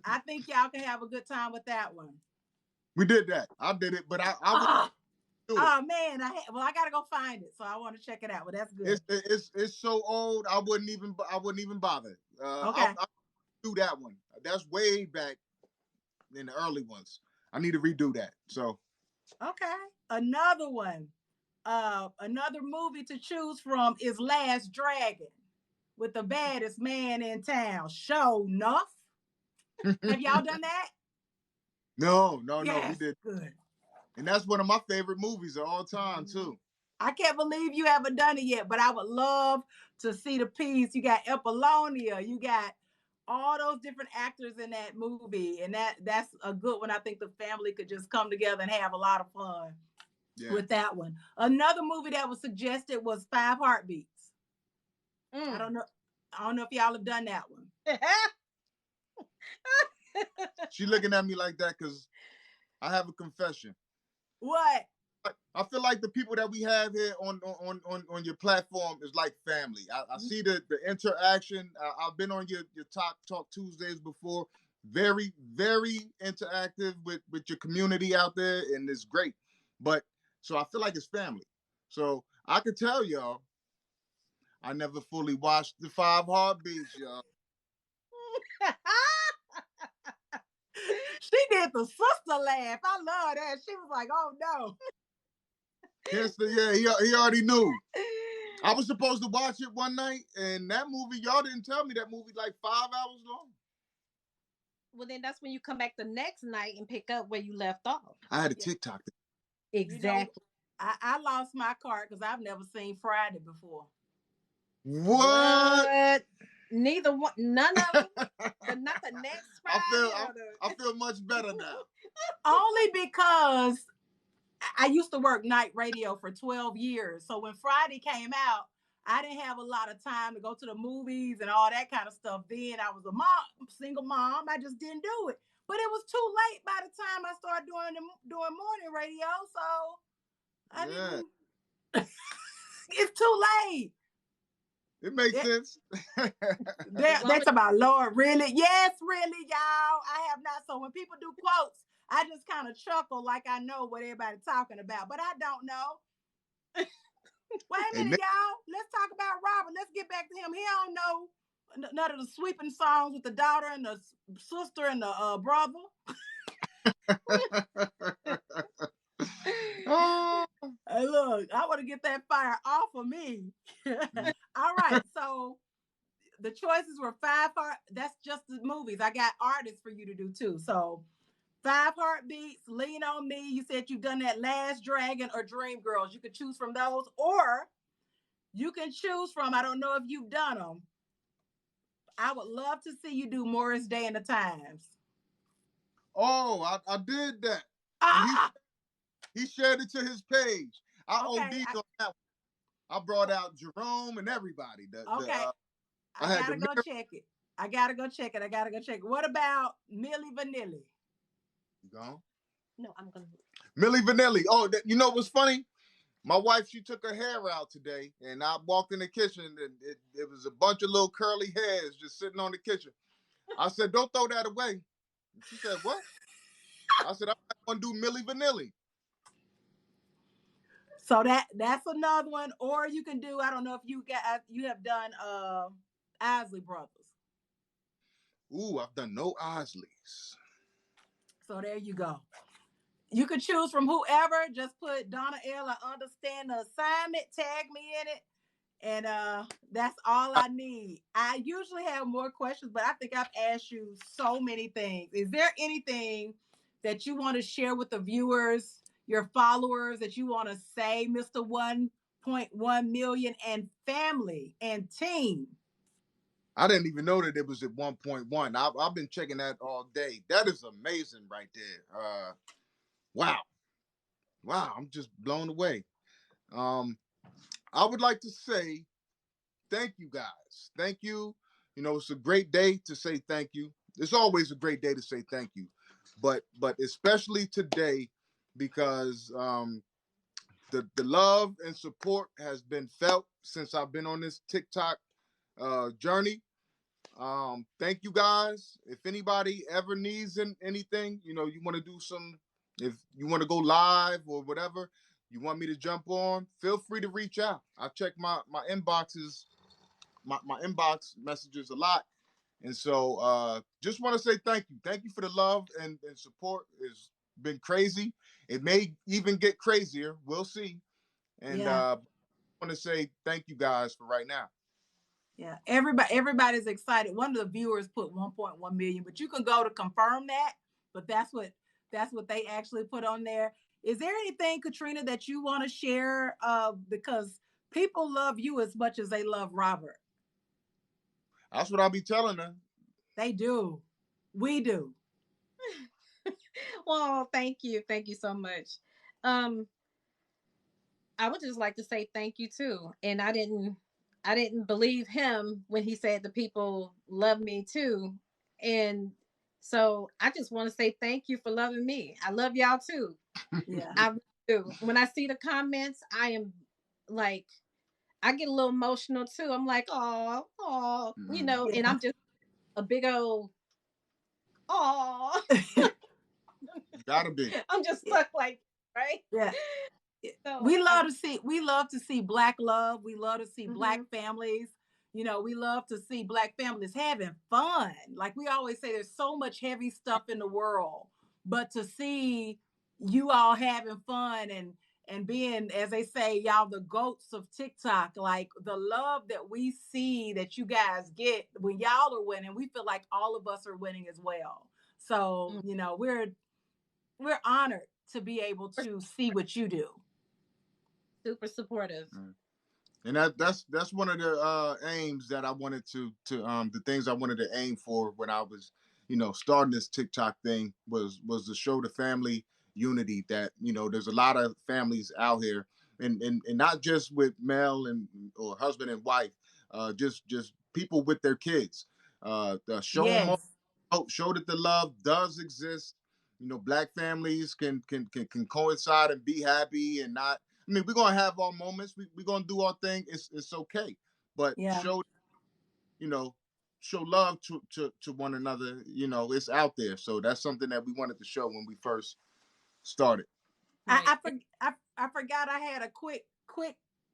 [SPEAKER 2] I think y'all can have a good time with that one.
[SPEAKER 4] We did that. I did it, but I do it.
[SPEAKER 2] Oh man, I gotta go find it, so I want to check it out. But that's good.
[SPEAKER 4] It's so old. I wouldn't even bother.
[SPEAKER 2] Okay,
[SPEAKER 4] I'll do that one. That's way back in the early ones. I need to redo that. So
[SPEAKER 2] okay, another one. Another movie to choose from is Last Dragon, with the baddest man in town, Show Enough. Have y'all done that?
[SPEAKER 4] No,
[SPEAKER 2] yes,
[SPEAKER 4] we did.
[SPEAKER 2] Good.
[SPEAKER 4] And that's one of my favorite movies of all time too.
[SPEAKER 2] I can't believe you haven't done it yet, but I would love to see the piece. You got Apollonia, you got all those different actors in that movie, and that's a good one. I think the family could just come together and have a lot of fun with that one. Another movie that was suggested was 5 Heartbeats. I don't know if y'all have done that one.
[SPEAKER 4] She looking at me like that because I have a confession.
[SPEAKER 2] What?
[SPEAKER 4] I feel like the people that we have here on your platform is like family. I see the interaction. I've been on your Talk Tuesdays before. Very, very interactive with your community out there, and it's great. But so I feel like it's family. So I could tell y'all, I never fully watched the 5 Heartbeats, y'all.
[SPEAKER 2] She did the sister laugh. I love that. She was like, "Oh no."
[SPEAKER 4] Yeah, he already knew. I was supposed to watch it one night, and that movie, y'all didn't tell me that movie like 5 hours long.
[SPEAKER 5] Well, then that's when you come back the next night and pick up where you left off.
[SPEAKER 4] I had a TikTok.
[SPEAKER 5] Exactly.
[SPEAKER 2] You know, I lost my card because I've never seen Friday before.
[SPEAKER 4] What?
[SPEAKER 5] Neither one, none of them, but not the next Friday.
[SPEAKER 4] I feel much better now.
[SPEAKER 2] Only because I used to work night radio for 12 years. So when Friday came out, I didn't have a lot of time to go to the movies and all that kind of stuff. Then I was a single mom. I just didn't do it. But it was too late by the time I started doing morning radio. So I didn't. It's too late.
[SPEAKER 4] It makes sense.
[SPEAKER 2] That's about Lord, really? Yes, really, y'all. I have not. So when people do quotes, I just kind of chuckle like I know what everybody's talking about, but I don't know. Wait a minute, y'all. Let's talk about Robert. Let's get back to him. He don't know none of the sweeping songs with the daughter and the sister and the brother. Hey, look, I want to get that fire off of me. All right, so the choices were 5 Heart. That's just the movies. I got artists for you to do too. So 5 Heartbeats, Lean on Me. You said you've done that, Last Dragon or Dreamgirls. You could choose from those, or you can choose from, I don't know if you've done them. I would love to see you do Morris Day and the Times.
[SPEAKER 4] Oh, I did that. He shared it to his page. I OD'd on that one. I brought out Jerome and everybody.
[SPEAKER 2] I gotta go check it. I gotta go check it. What about Milli Vanilli?
[SPEAKER 4] You gone?
[SPEAKER 5] No, I'm gonna.
[SPEAKER 4] Milli Vanilli. Oh, you know what's funny? My wife, she took her hair out today, and I walked in the kitchen, and it was a bunch of little curly hairs just sitting on the kitchen. I said, "Don't throw that away." And she said, "What?" I said, "I'm going to do Milli Vanilli."
[SPEAKER 2] So that's another one. Or you can do, I don't know if you have done Isley Brothers.
[SPEAKER 4] Ooh, I've done no Isleys. So
[SPEAKER 2] there you go. You could choose from whoever. Just put Donna L. I understand the assignment. Tag me in it. And that's all I need. I usually have more questions, but I think I've asked you so many things. Is there anything that you want to share with the viewers, your followers, that you want to say, Mr. 1.1 million and family and team?
[SPEAKER 4] I didn't even know that it was at 1.1. I've been checking that all day. That is amazing right there. Wow. I'm just blown away. I would like to say thank you guys. Thank you. You know, it's a great day to say thank you. It's always a great day to say thank you. But especially today, because the love and support has been felt since I've been on this TikTok journey. Thank you guys. If anybody ever needs anything, you know, you want to do if you want to go live or whatever, you want me to jump on, feel free to reach out. I check my inboxes, my inbox messages a lot. And so just want to say thank you. Thank you for the love and support. It's been crazy. It may even get crazier. We'll see. And I want to say thank you guys for right now.
[SPEAKER 2] Yeah, everybody's excited. One of the viewers put 1.1 million, but you can go to confirm that. But that's what they actually put on there. Is there anything, Katrina, that you want to share? Because people love you as much as they love Robert.
[SPEAKER 4] That's what I'll be telling them.
[SPEAKER 2] They do. We do.
[SPEAKER 5] Well, thank you so much. I would just like to say thank you too. And I didn't believe him when he said the people love me too. And So I just want to say thank you for loving me. I love y'all too.
[SPEAKER 2] Yeah.
[SPEAKER 5] I really do. When I see the comments, I am like, I get a little emotional too. I'm like, oh, you know, and
[SPEAKER 2] Yeah.
[SPEAKER 5] I'm just a big old, oh,
[SPEAKER 4] Gotta be.
[SPEAKER 5] I'm just
[SPEAKER 2] Yeah.
[SPEAKER 5] stuck like, right?
[SPEAKER 2] Yeah.
[SPEAKER 5] So
[SPEAKER 2] We
[SPEAKER 5] I,
[SPEAKER 2] love to see Black love. We love to see Black
[SPEAKER 5] mhm.
[SPEAKER 2] families. You know, we love to see Black families having fun. Like we always say, there's so much heavy stuff in the world, but to see you all having fun and being, as they say, y'all the goats of TikTok, like the love that we see that you guys get when y'all are winning, we feel like all of us are winning as well. So,
[SPEAKER 5] Mm,
[SPEAKER 2] you know, we're honored to be able to see what you do.
[SPEAKER 5] super supportive.
[SPEAKER 4] And that's one of the aims that I wanted to the things I wanted to aim for when I was, starting this TikTok thing was to show the family unity that, there's a lot of families out here, and not just with male and or husband and wife, just people with their kids. Show them,
[SPEAKER 2] Yes.
[SPEAKER 4] show that the love does exist. Black families can coincide and be happy and not. I mean, we're gonna have our moments. We're gonna do our thing. It's okay, but
[SPEAKER 2] Yeah.
[SPEAKER 4] you know show love to one another. It's out there. So that's something that we wanted to show when we first started.
[SPEAKER 5] Right.
[SPEAKER 2] I forgot I had a quick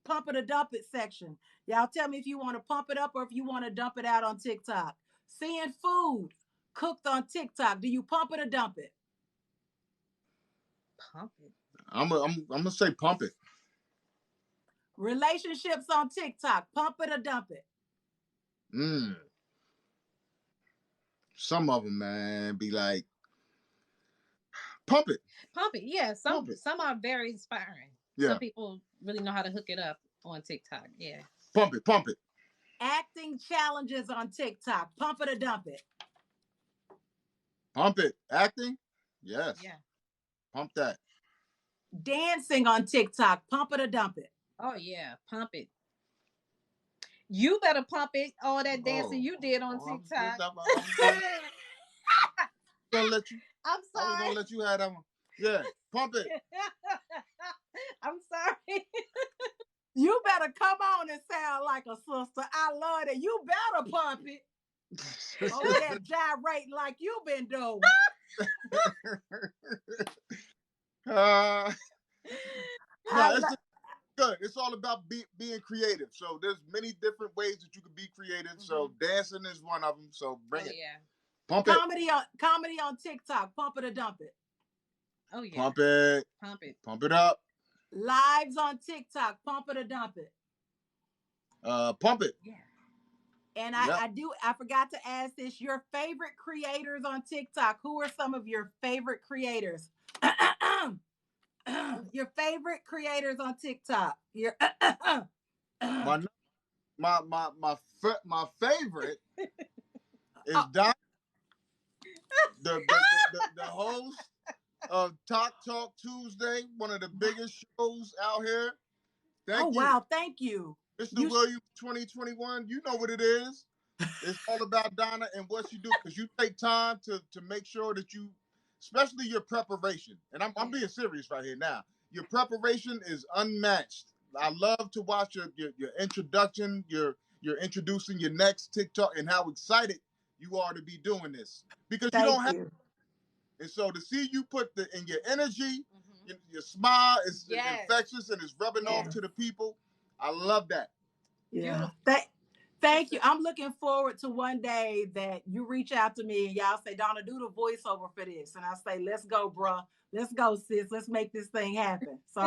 [SPEAKER 2] pump it or dump it section. Y'all tell me if you want to pump it up or if you want to dump it out on TikTok. Seeing food cooked on TikTok, do you pump it or dump it?
[SPEAKER 5] Pump it.
[SPEAKER 4] I'm gonna say pump it.
[SPEAKER 2] Relationships on TikTok, pump it or dump it?
[SPEAKER 4] Mm. Some of them, man, be like pump it,
[SPEAKER 5] Pump it. Yeah.
[SPEAKER 4] pump it.
[SPEAKER 5] Some are very inspiring.
[SPEAKER 4] Yeah,
[SPEAKER 5] Some people really know how to hook it up on TikTok. Yeah.
[SPEAKER 4] pump it, pump it,
[SPEAKER 2] Acting challenges on TikTok, pump it or dump it?
[SPEAKER 4] pump it. Acting, yes,
[SPEAKER 5] Yeah.
[SPEAKER 4] pump that.
[SPEAKER 2] Dancing on TikTok, pump it or dump it?
[SPEAKER 5] Oh yeah. Pump it. You better pump it. All that dancing
[SPEAKER 4] Oh,
[SPEAKER 5] you did on
[SPEAKER 4] I'm,
[SPEAKER 5] TikTok.
[SPEAKER 4] gonna let you.
[SPEAKER 5] I'm
[SPEAKER 4] I was
[SPEAKER 5] sorry.
[SPEAKER 4] gonna let you have that one. Yeah, pump it.
[SPEAKER 5] I'm sorry.
[SPEAKER 2] You better come on and sound like a sister. I love it. You better pump it. Over there gyrating like you've been doing.
[SPEAKER 4] No,
[SPEAKER 2] I
[SPEAKER 4] it's
[SPEAKER 2] lo-
[SPEAKER 4] just good. It's all about being creative. So there's many different ways that you can be creative. So dancing is one of them. So bring
[SPEAKER 5] Oh
[SPEAKER 4] it.
[SPEAKER 5] yeah.
[SPEAKER 4] Pump it.
[SPEAKER 2] comedy on TikTok, pump it or dump it.
[SPEAKER 5] Oh yeah.
[SPEAKER 4] Pump it.
[SPEAKER 5] Pump it.
[SPEAKER 4] Pump it up.
[SPEAKER 2] Lives on TikTok, pump it or dump it.
[SPEAKER 4] Pump it.
[SPEAKER 5] Yeah.
[SPEAKER 2] And
[SPEAKER 4] Yep.
[SPEAKER 2] I forgot to ask this. Your favorite creators on TikTok. Who are some of your favorite creators? Your favorite creators on TikTok. Your
[SPEAKER 4] My my favorite is
[SPEAKER 2] Oh.
[SPEAKER 4] Don, the host of Talk Tuesday, one of the biggest shows out here. Thank you.
[SPEAKER 2] Wow, thank you.
[SPEAKER 4] Mr. Williams 2021, you know what it is. It's all about Donna and what you do, because you take time to make sure that you, especially your preparation. And I'm being serious right here now. Your preparation is unmatched. I love to watch your introduction. You're introducing your next TikTok and how excited you are to be doing this, because you don't
[SPEAKER 2] Thank
[SPEAKER 4] have.
[SPEAKER 2] you.
[SPEAKER 4] And so to see you put in your energy, your smile is infectious and it's rubbing off to the people. I love that.
[SPEAKER 2] Yeah. Thank you. I'm looking forward to one day that you reach out to me and y'all say, Donna, do the voiceover for this. And I say, let's go, bruh. Let's go, sis. Let's make this thing happen. So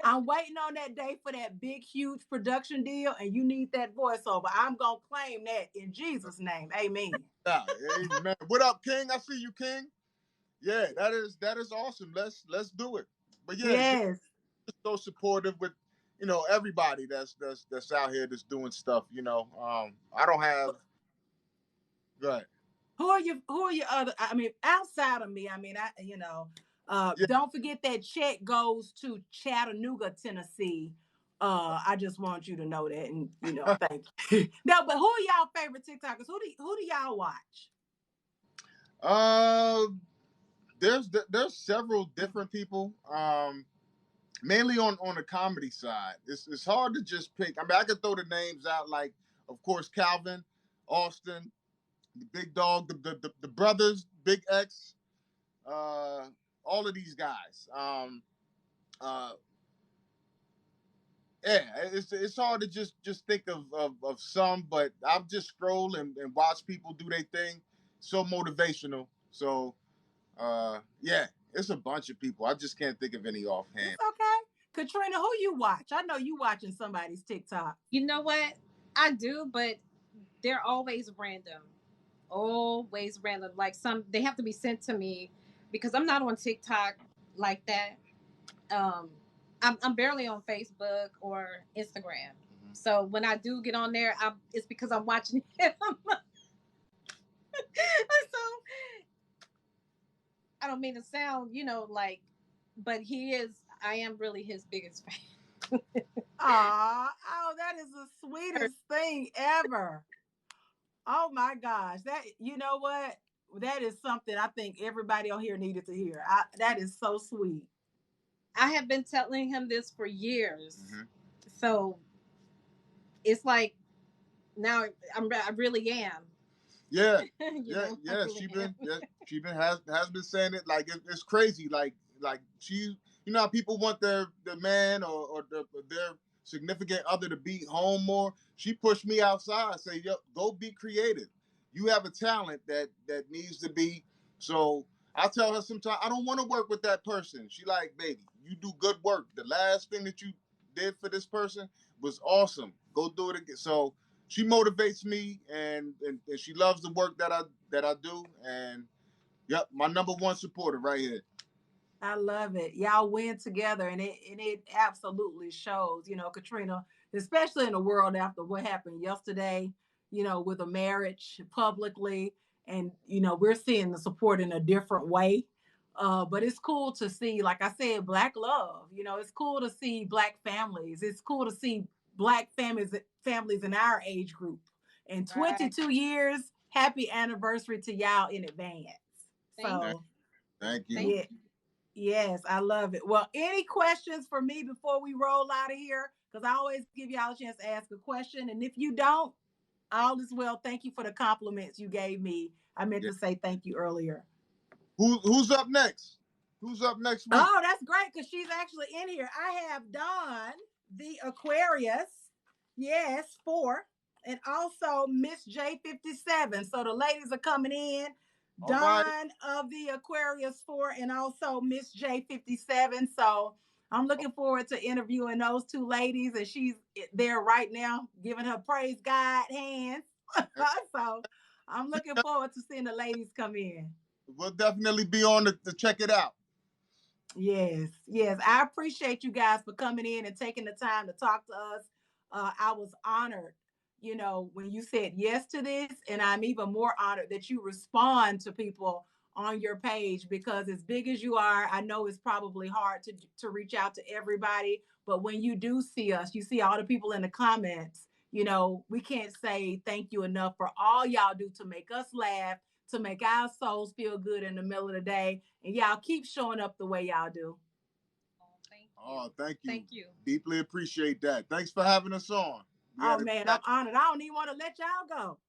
[SPEAKER 2] I'm waiting on that day for that big, huge production deal, and you need that voiceover. I'm going to claim that in Jesus' name. Amen.
[SPEAKER 4] Yeah, amen. What up, King? I see you, King. Yeah, that is awesome. Let's do it. But yeah,
[SPEAKER 2] Yes.
[SPEAKER 4] just so supportive with everybody that's out here that's doing stuff. I don't have. Go ahead.
[SPEAKER 2] Who are your other? I mean, outside of me. I mean,
[SPEAKER 4] Yeah.
[SPEAKER 2] don't forget that check goes to Chattanooga, Tennessee. I just want you to know that, and thank you. No, but who are y'all favorite TikTokers? Who do y'all watch?
[SPEAKER 4] Uh, there's several different people. Mainly on the comedy side. It's hard to just pick. I mean, I could throw the names out like, of course, Calvin, Austin, the Big Dog, the brothers, Big X, all of these guys. Uh, yeah, it's hard to just think of some, but I'll just scroll and watch people do their thing. So motivational. So yeah, it's a bunch of people. I just can't think of any offhand.
[SPEAKER 2] It's okay. Katrina, who you watch? I know you watching somebody's TikTok.
[SPEAKER 5] You know what? I do, but they're always random. Always random. Like they have to be sent to me because I'm not on TikTok like that. I'm barely on Facebook or Instagram. Mm-hmm. So when I do get on there, it's because I'm watching him. So I don't mean to sound, like, but I am really his biggest fan.
[SPEAKER 2] Oh, that is the sweetest thing ever. Oh my gosh. You know what? That is something I think everybody on here needed to hear. That is so sweet.
[SPEAKER 5] I have been telling him this for years. Mm-hmm. So it's like now I really am.
[SPEAKER 4] Yeah. Yeah. She has been saying it like it's crazy. Like she, how people want their man or their significant other to be home more. She pushed me outside, say, yo, go be creative. You have a talent that needs to be. So I tell her sometimes I don't want to work with that person. She like, baby, you do good work. The last thing that you did for this person was awesome. Go do it again. So she motivates me and she loves the work that I do. And yep, my number one supporter right here.
[SPEAKER 2] I love it. Y'all win together, and it absolutely shows. Katrina, especially in the world after what happened yesterday, with a marriage publicly, and we're seeing the support in a different way. But it's cool to see, like I said, Black love. It's cool to see Black families. It's cool to see Black families in our age group. And 22 years, happy anniversary to y'all in advance.
[SPEAKER 4] Thank you.
[SPEAKER 2] Yeah. Yes, I love it. Well, any questions for me before we roll out of here? Because I always give y'all a chance to ask a question. And if you don't, all is well. Thank you for the compliments you gave me. I meant to say thank you earlier.
[SPEAKER 4] Who's up next? Who's up next week?
[SPEAKER 2] Oh, that's great because she's actually in here. I have Dawn, the Aquarius. Yes, 4. And also Miss J57. So the ladies are coming in. Dawn of the Aquarius 4 and also Miss J57. So I'm looking forward to interviewing those two ladies, and she's there right now giving her praise God hands. So I'm looking forward to seeing the ladies come in.
[SPEAKER 4] We'll definitely be on to check it out.
[SPEAKER 2] Yes. I appreciate you guys for coming in and taking the time to talk to us. I was honored, when you said yes to this, and I'm even more honored that you respond to people on your page, because as big as you are, I know it's probably hard to reach out to everybody. But when you do see us, you see all the people in the comments, we can't say thank you enough for all y'all do to make us laugh, to make our souls feel good in the middle of the day. And y'all keep showing up the way y'all do.
[SPEAKER 4] Thank you. Thank you. Deeply appreciate that. Thanks for having us on.
[SPEAKER 2] I'm honored. I don't even want to let y'all go.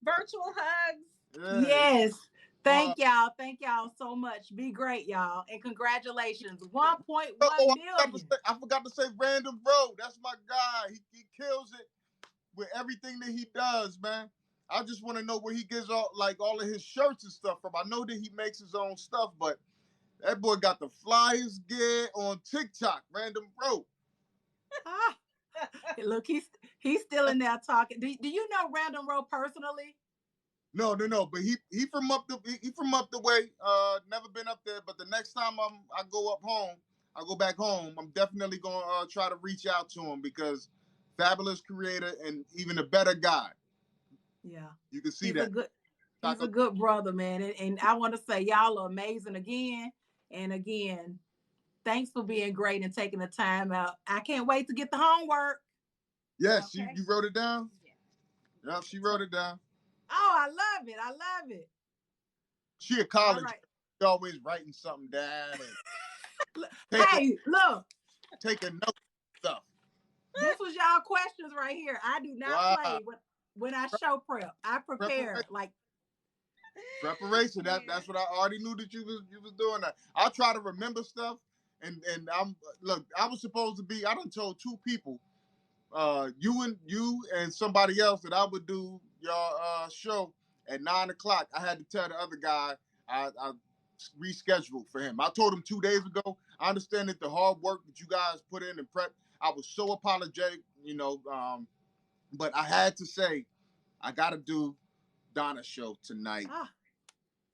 [SPEAKER 5] Virtual hugs.
[SPEAKER 2] Yes. Thank y'all. Thank y'all so much. Be great, y'all. And congratulations. 1.1 million.
[SPEAKER 4] I forgot to say Random Bro. That's my guy. He kills it with everything that he does, man. I just want to know where he gets all of his shirts and stuff from. I know that he makes his own stuff, but that boy got the flyest gear on TikTok. Random Bro.
[SPEAKER 2] Look, he's still in there talking. Do you know Random Bro personally?
[SPEAKER 4] No. But he from up the way. Never been up there. But the next time I go back home. I'm definitely gonna try to reach out to him, because fabulous creator and even a better guy.
[SPEAKER 2] Yeah,
[SPEAKER 4] you can see that.
[SPEAKER 2] He's a good brother, man. And I want to say y'all are amazing again and again. Thanks for being great and taking the time out. I can't wait to get the homework.
[SPEAKER 4] Yes, okay. You wrote it down? Yeah. Yep, she wrote it down.
[SPEAKER 2] Oh, I love it. I love it.
[SPEAKER 4] She a
[SPEAKER 2] All
[SPEAKER 4] college.
[SPEAKER 2] right.
[SPEAKER 4] She always writing something down and
[SPEAKER 2] Hey, look,
[SPEAKER 4] taking notes and stuff.
[SPEAKER 2] this was y'all questions right here. I do not
[SPEAKER 4] Wow.
[SPEAKER 2] play when I show prep. I prepare like
[SPEAKER 4] Preparation. That's what I already knew that you was doing that. I try to remember stuff, and I was supposed to be. I done told two people, you and somebody else, that I would do your show at 9:00. I had to tell the other guy I rescheduled for him. I told him 2 days ago. I understand that the hard work that you guys put in and prep. I was so apologetic, but I had to say I got to do Donna's show tonight.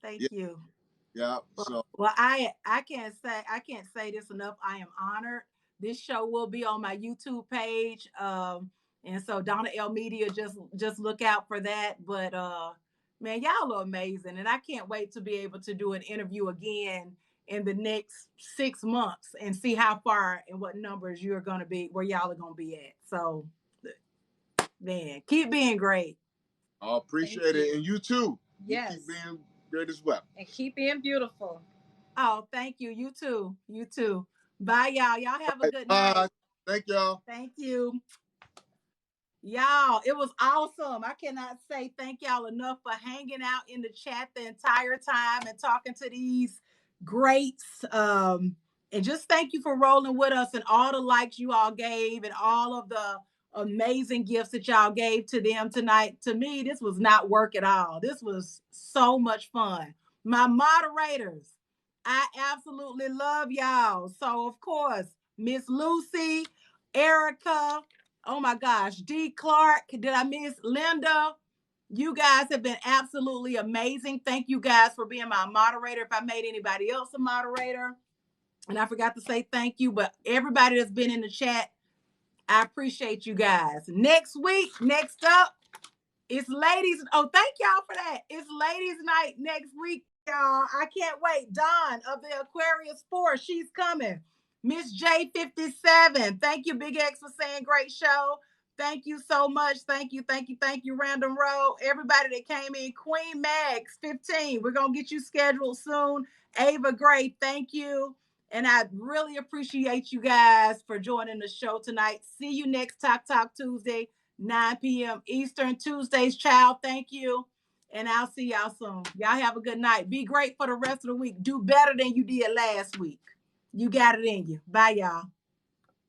[SPEAKER 2] thank you.
[SPEAKER 4] Yeah. So
[SPEAKER 2] Well, I can't say this enough. I am honored. This show will be on my YouTube page. And so Donna L Media, just look out for that. But man, y'all are amazing. And I can't wait to be able to do an interview again in the next 6 months and see how far and what numbers you're gonna be, where y'all are gonna be at. So man, keep being great.
[SPEAKER 4] I appreciate it. And you too.
[SPEAKER 5] Yes.
[SPEAKER 4] You keep being great as well.
[SPEAKER 5] And keep being beautiful.
[SPEAKER 2] Oh, thank you. You too. You too. Bye, y'all. Y'all have a good night.
[SPEAKER 4] Thank y'all.
[SPEAKER 2] Thank you. Y'all, it was awesome. I cannot say thank y'all enough for hanging out in the chat the entire time and talking to these greats. And just thank you for rolling with us and all the likes you all gave and all of the amazing gifts that y'all gave to them tonight. To me, this was not work at all. This was so much fun. My moderators, I absolutely love y'all. So, of course, Miss Lucy, Erica, oh my gosh, D. Clark, did I miss Linda? You guys have been absolutely amazing. Thank you guys for being my moderator. If I made anybody else a moderator, and I forgot to say thank you, but everybody that's been in the chat, I appreciate you guys. Next up, it's ladies. Oh, thank y'all for that. It's ladies' night next week, y'all. I can't wait. Dawn of the Aquarius Force, she's coming. Miss J57. Thank you, Big X, for saying great show. Thank you so much. Thank you, Random Row. Everybody that came in. Queen Max 15. We're gonna get you scheduled soon. Ava Gray, thank you. And I really appreciate you guys for joining the show tonight. See you next Talk Tuesday, 9 p.m. Eastern. Tuesdays, child. Thank you. And I'll see y'all soon. Y'all have a good night. Be great for the rest of the week. Do better than you did last week. You got it in you. Bye, y'all.